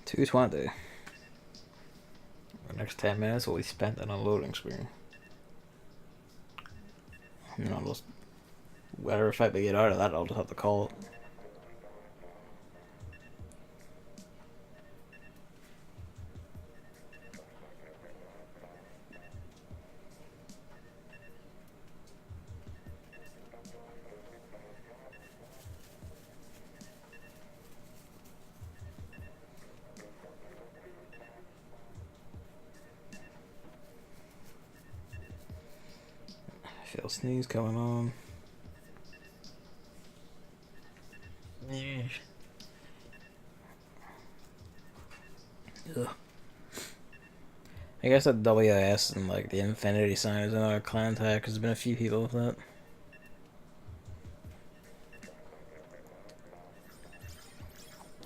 220. The next 10 minutes will be spent on a loading screen. And I'll just, whatever effect we get out of that, I'll just have to call it. I feel sneeze coming on. Ugh. I guess that WS and like the infinity sign is another clan tag because there's been a few people with that.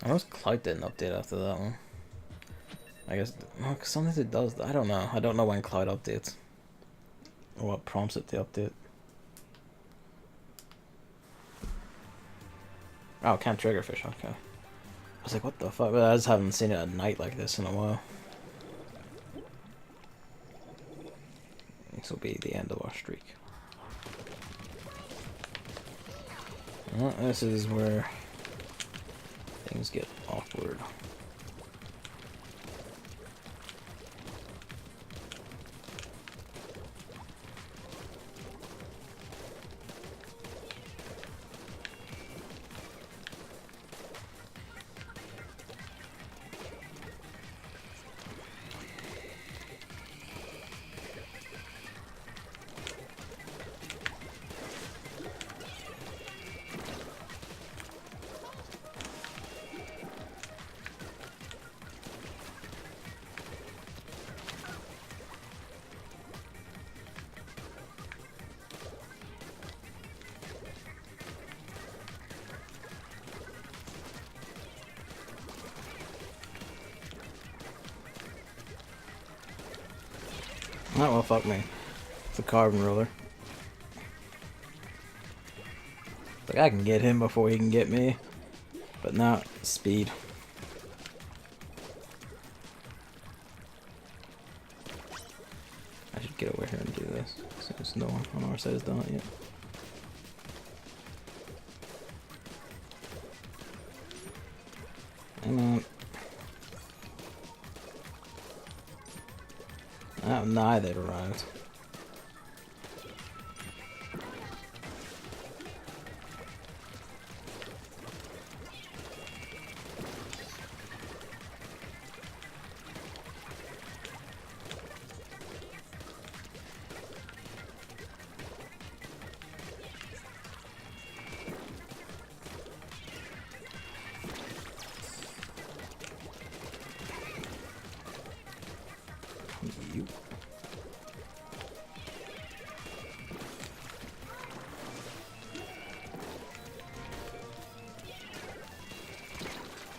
I noticed Clout didn't update after that one. I guess no, cause sometimes it does. I don't know. I don't know when Clout updates or what prompts it to update. Oh, can't trigger fish. Okay. I was like, what the fuck? I just haven't seen it at night like this in a while. This will be the end of our streak. Well, this is where things get awkward. Oh well, fuck me. It's a carbon roller. Like I can get him before he can get me, but now speed. I should get over here and do this since no one on our side has done it yet. Hang on. Oh, nah, they've arrived.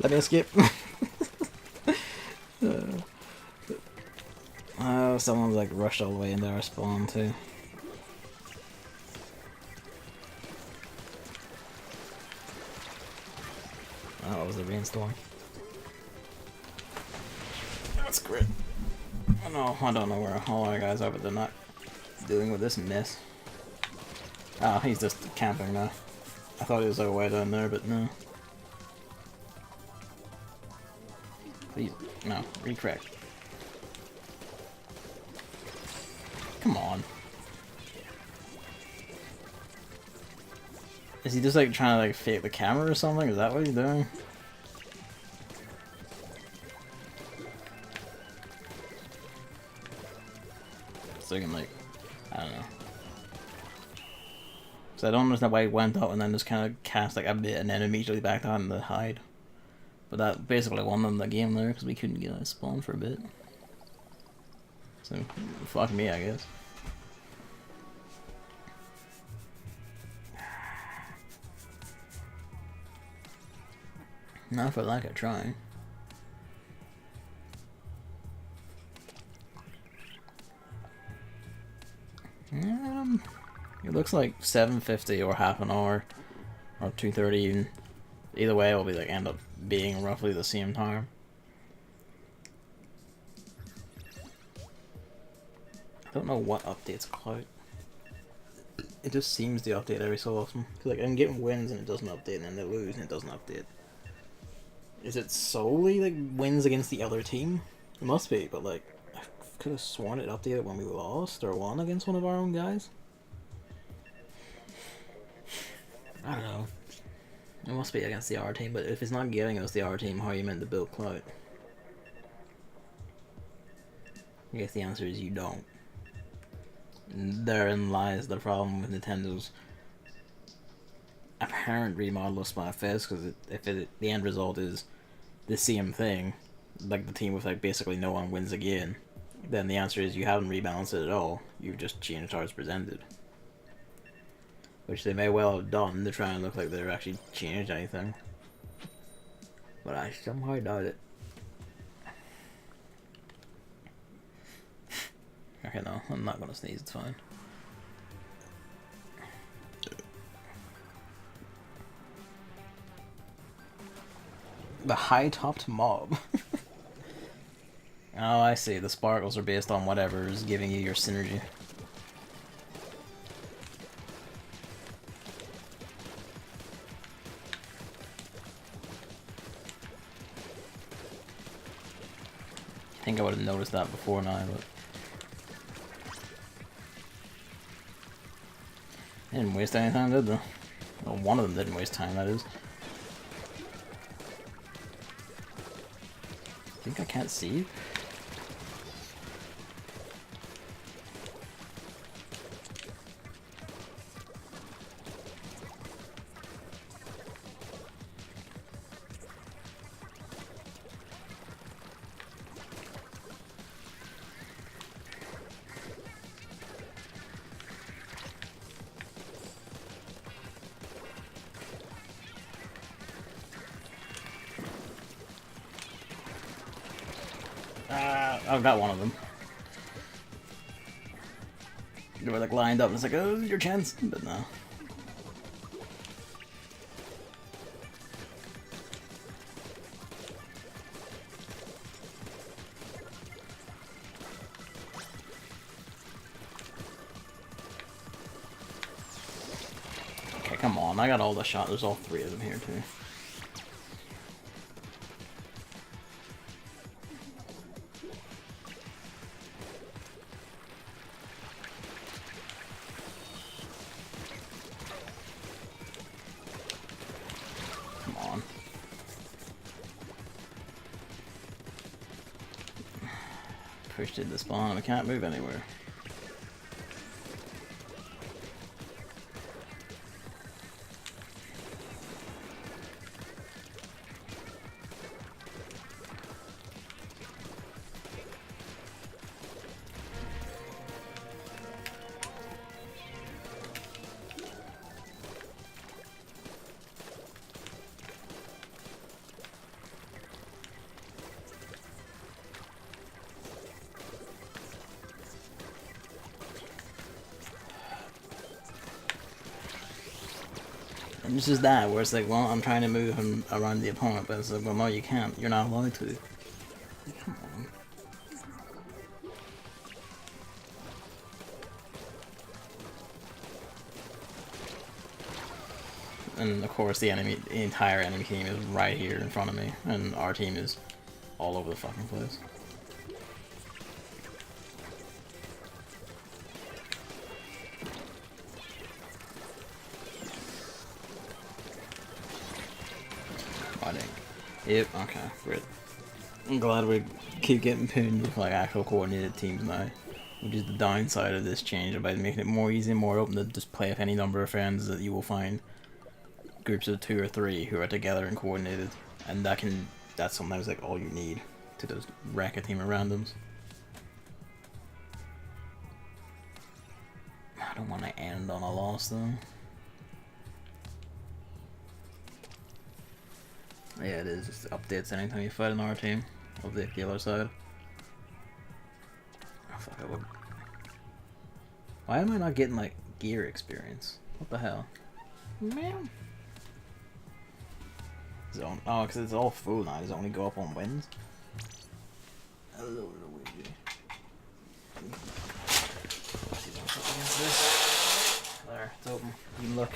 Let me escape. Oh, someone's like rushed all the way into our spawn too. Oh, it was a rainstorm. That's great. Oh no, I don't know where all our guys are, but they're not dealing with this mess. Oh, he's just camping now. I thought he was like way down there, but no. Please, no, recorrect. Come on. Is he just like trying to like fake the camera or something? Is that what he's doing? So he can like, I don't know. So I don't understand why he went out and then just kind of cast like a bit and then immediately back down to hide. But that basically won them the game there because we couldn't get a spawn for a bit. So fuck me, I guess. Not for lack of trying. It looks like 7:50 or half an hour or 2:30. Either way, it'll be like end up being roughly the same time. I don't know what updates Clout. It just seems to update every so often. Like I'm getting wins and it doesn't update, and then they lose and it doesn't update. Is it solely like wins against the other team? It must be, but like I could have sworn it updated when we lost or won against one of our own guys. I don't know. It must be against the R team, but if it's not giving us the R team, how are you meant to build Clout? I guess the answer is you don't. Therein lies the problem with Nintendo's apparent remodel of Splatfest, because the end result is the same thing, like the team with like basically no one wins again, then the answer is you haven't rebalanced it at all. You've just changed how it's presented. Which they may well have done to try and look like they've actually changed anything. But I somehow doubt it. Okay, no, I'm not gonna sneeze, it's fine. The high-topped mob. Oh, I see. The sparkles are based on whatever is giving you your synergy. I think I would have noticed that before now, but they didn't waste any time, did they? Well, one of them didn't waste time, that is. I think I can't see. I've got one of them. They were like lined up and it's like, oh, your chance, but no. Okay, come on, I got all the shots. There's all three of them here too. Pushed it to spawn, I can't move anywhere. And this is that, where it's like, well, I'm trying to move him around the opponent, but it's like, well, no, you can't. You're not allowed to. Come on. and of course the entire enemy team is right here in front of me, and our team is all over the fucking place. I think. Yep. Okay. Great. I'm glad we keep getting pinned with like actual coordinated teams now, which is the downside of this change about making it more easy and more open to just play with any number of friends. That you will find groups of 2 or 3 who are together and coordinated, and that's sometimes like all you need to just wreck a team of randoms. I don't want to end on a loss though. Yeah, it is. Just updates anytime you fight another team of the other side. Oh, fuck, I would. Why am I not getting like gear experience? What the hell? Man. Zone. Oh, because it's all full now. Does it only go up on wins? Hello, Luigi. There, it's open. You can look.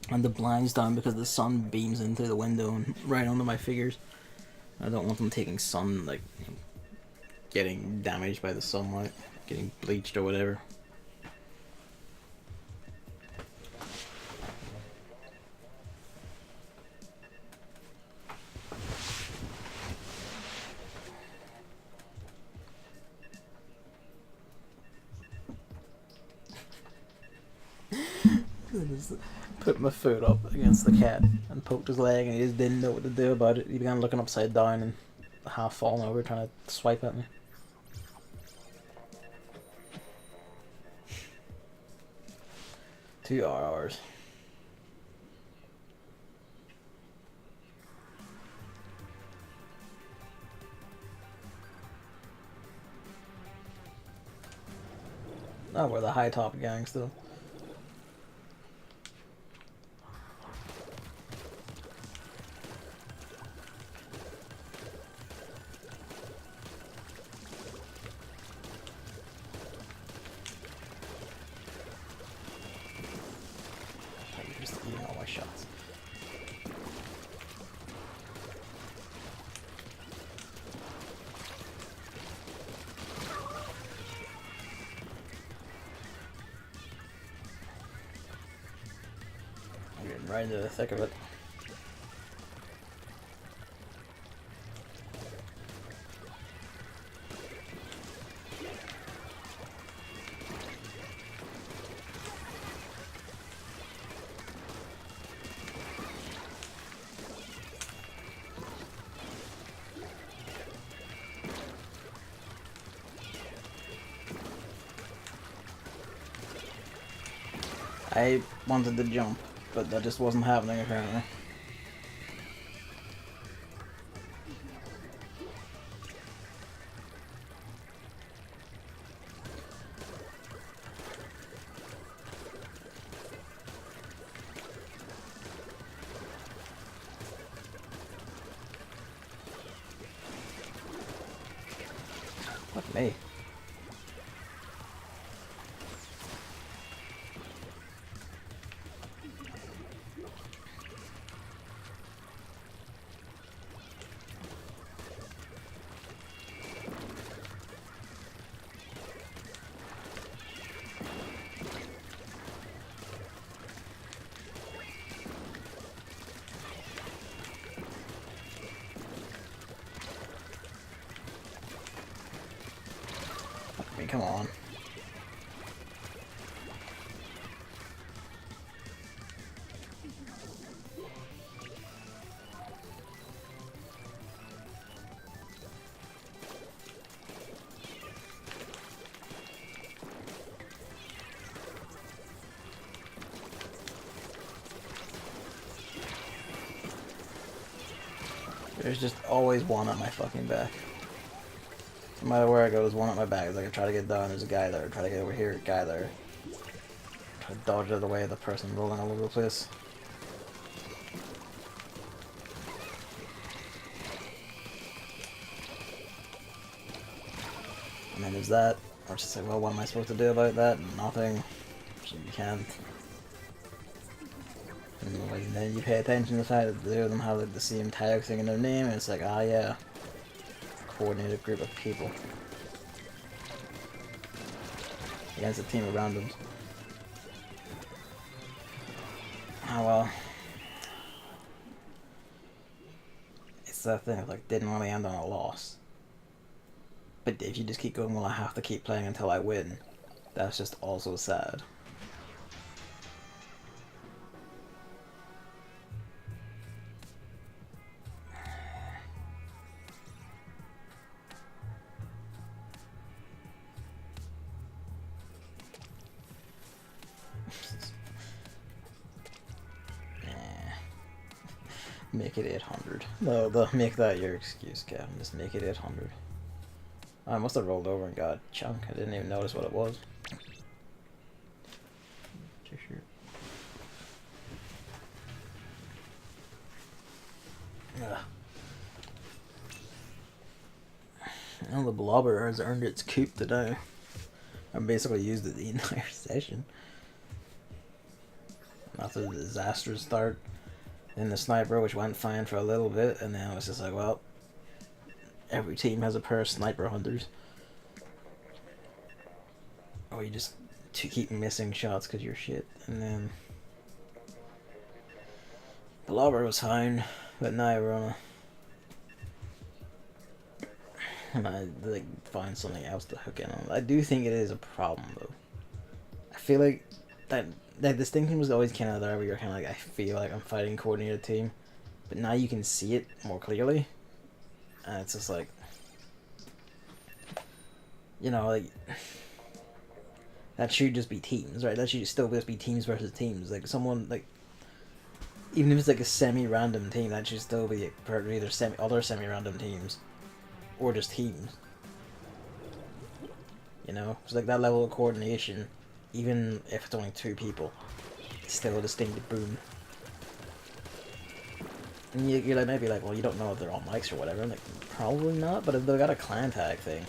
And the blind's down because the sun beams in through the window and right onto my figures. I don't want them taking sun, like, getting damaged by the sunlight, getting bleached or whatever. Put my foot up against the cat and poked his leg, and he just didn't know what to do about it. He began looking upside down and half falling over, trying to swipe at me. Two hours. Oh, we're the high top gang still. Right into the thick of it. I wanted to jump, but that just wasn't happening apparently. Fuck me. Come on. There's just always one on my fucking back. No matter where I go, there's one at my back. It's like I try to get down, there's a guy there. Try to get over here, guy there. Try to dodge out of the way of the person rolling all over the place. And then there's that. Or just like, well, what am I supposed to do about that? Nothing. So you can't. And then you pay attention to the fact that the two of them have like the same tag thing in their name, and it's like, ah, yeah, coordinated group of people against a team of randoms. Oh well. It's that thing of like, didn't really end on a loss. But if you just keep going, well, I have to keep playing until I win, that's just also sad. Make it 800. No, make that your excuse, Kevin. Just make it 800. I must have rolled over and got a chunk. I didn't even notice what it was. Sure. Well, the blobber has earned its coop today. I basically used it the entire session. After the disastrous start in the sniper, which went fine for a little bit, and then it was just like, well, every team has a pair of sniper hunters. Or you just keep missing shots because you're shit. And then the blobber was fine, but now we're on a... And I like find something else to hook in on. I do think it is a problem though. I feel like that distinction was always kind of there, where you're kind of like, I feel like I'm fighting a coordinated team, but now you can see it more clearly, and it's just like, you know, like that should just be teams, right? That should still just be teams versus teams. Like someone like, even if it's like a semi-random team, that should still be either other semi-random teams. Or just teams. You know? It's like that level of coordination, even if it's only 2 people, it's still a distinctive boom. And you're like, maybe like, well, you don't know if they're on mics or whatever. I'm like, probably not, but if they've got a clan tag thing,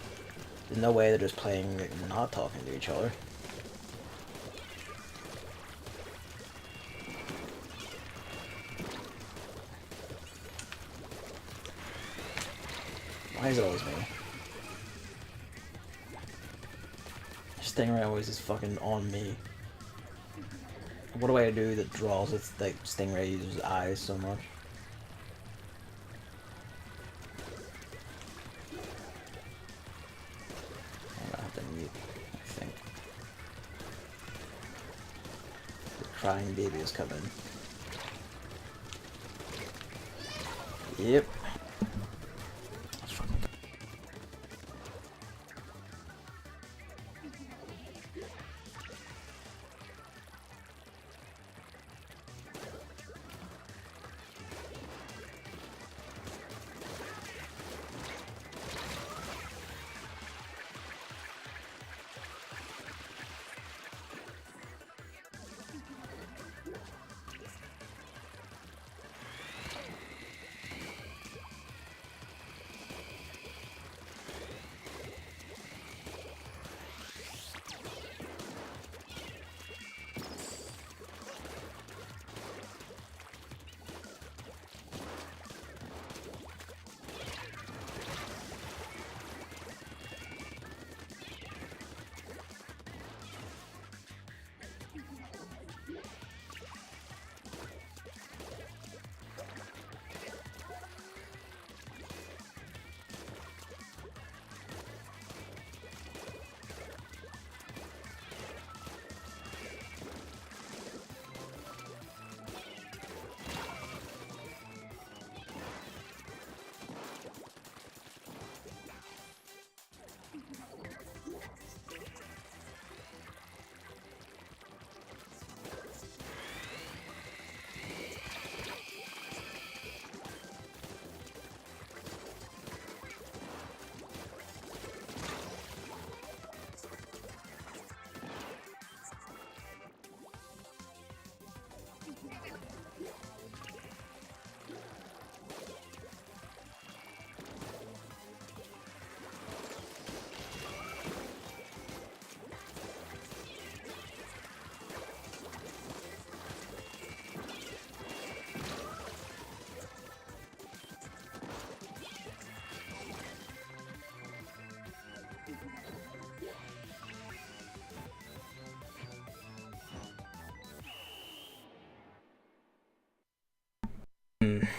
there's no way they're just playing, like, not talking to each other. Why is it always me? Stingray always is fucking on me. What do I do that draws its like Stingray uses eyes so much? I'm gonna have to mute, I think. The crying baby is coming. Yep.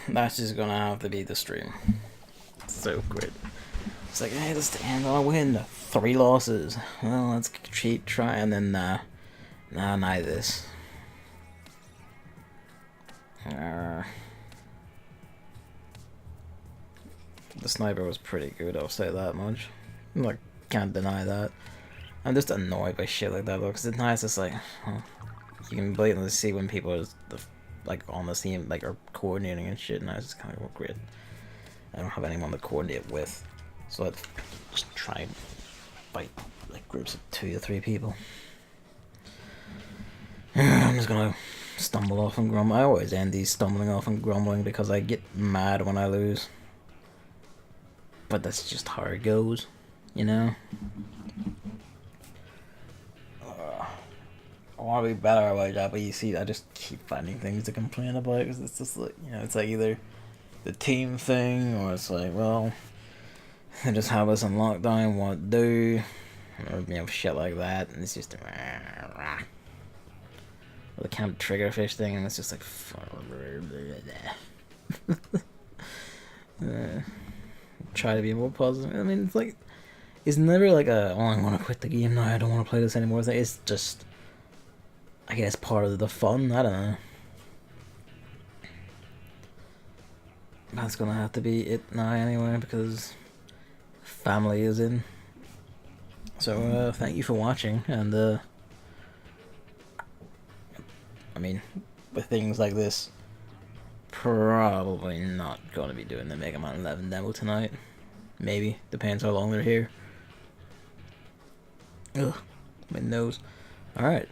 That's just gonna have to be the stream. So great. It's like, hey, this is the end. I win. 3 losses. Well, let's cheat, try, and then nah, this. The sniper was pretty good. I'll say that much. Like, can't deny that. I'm just annoyed by shit like that though, because it's nice. It's like, you can blatantly see when people are like on the team, like are coordinating and shit, and I just kind of work weird. I don't have anyone to coordinate with, so I'd just try and fight like groups of 2 to 3 people. I'm just gonna stumble off and grumble. I always end these stumbling off and grumbling because I get mad when I lose. But that's just how it goes, you know? I want to be better about that, but you see, I just keep finding things to complain about because it's just like, you know, it's like either the team thing or it's like, well, they just have us in lockdown, what to do, or, you know, shit like that, and it's just, the camp triggerfish thing, and it's just like, try to be more positive. I mean, it's like, it's never like a, oh, I want to quit the game now, I don't want to play this anymore. It's just, I guess, part of the fun. I don't know. That's gonna have to be it now anyway, because family is in. So, thank you for watching, and, I mean, with things like this, probably not gonna be doing the Mega Man 11 demo tonight. Maybe. Depends how long they're here. Ugh. My nose. Alright.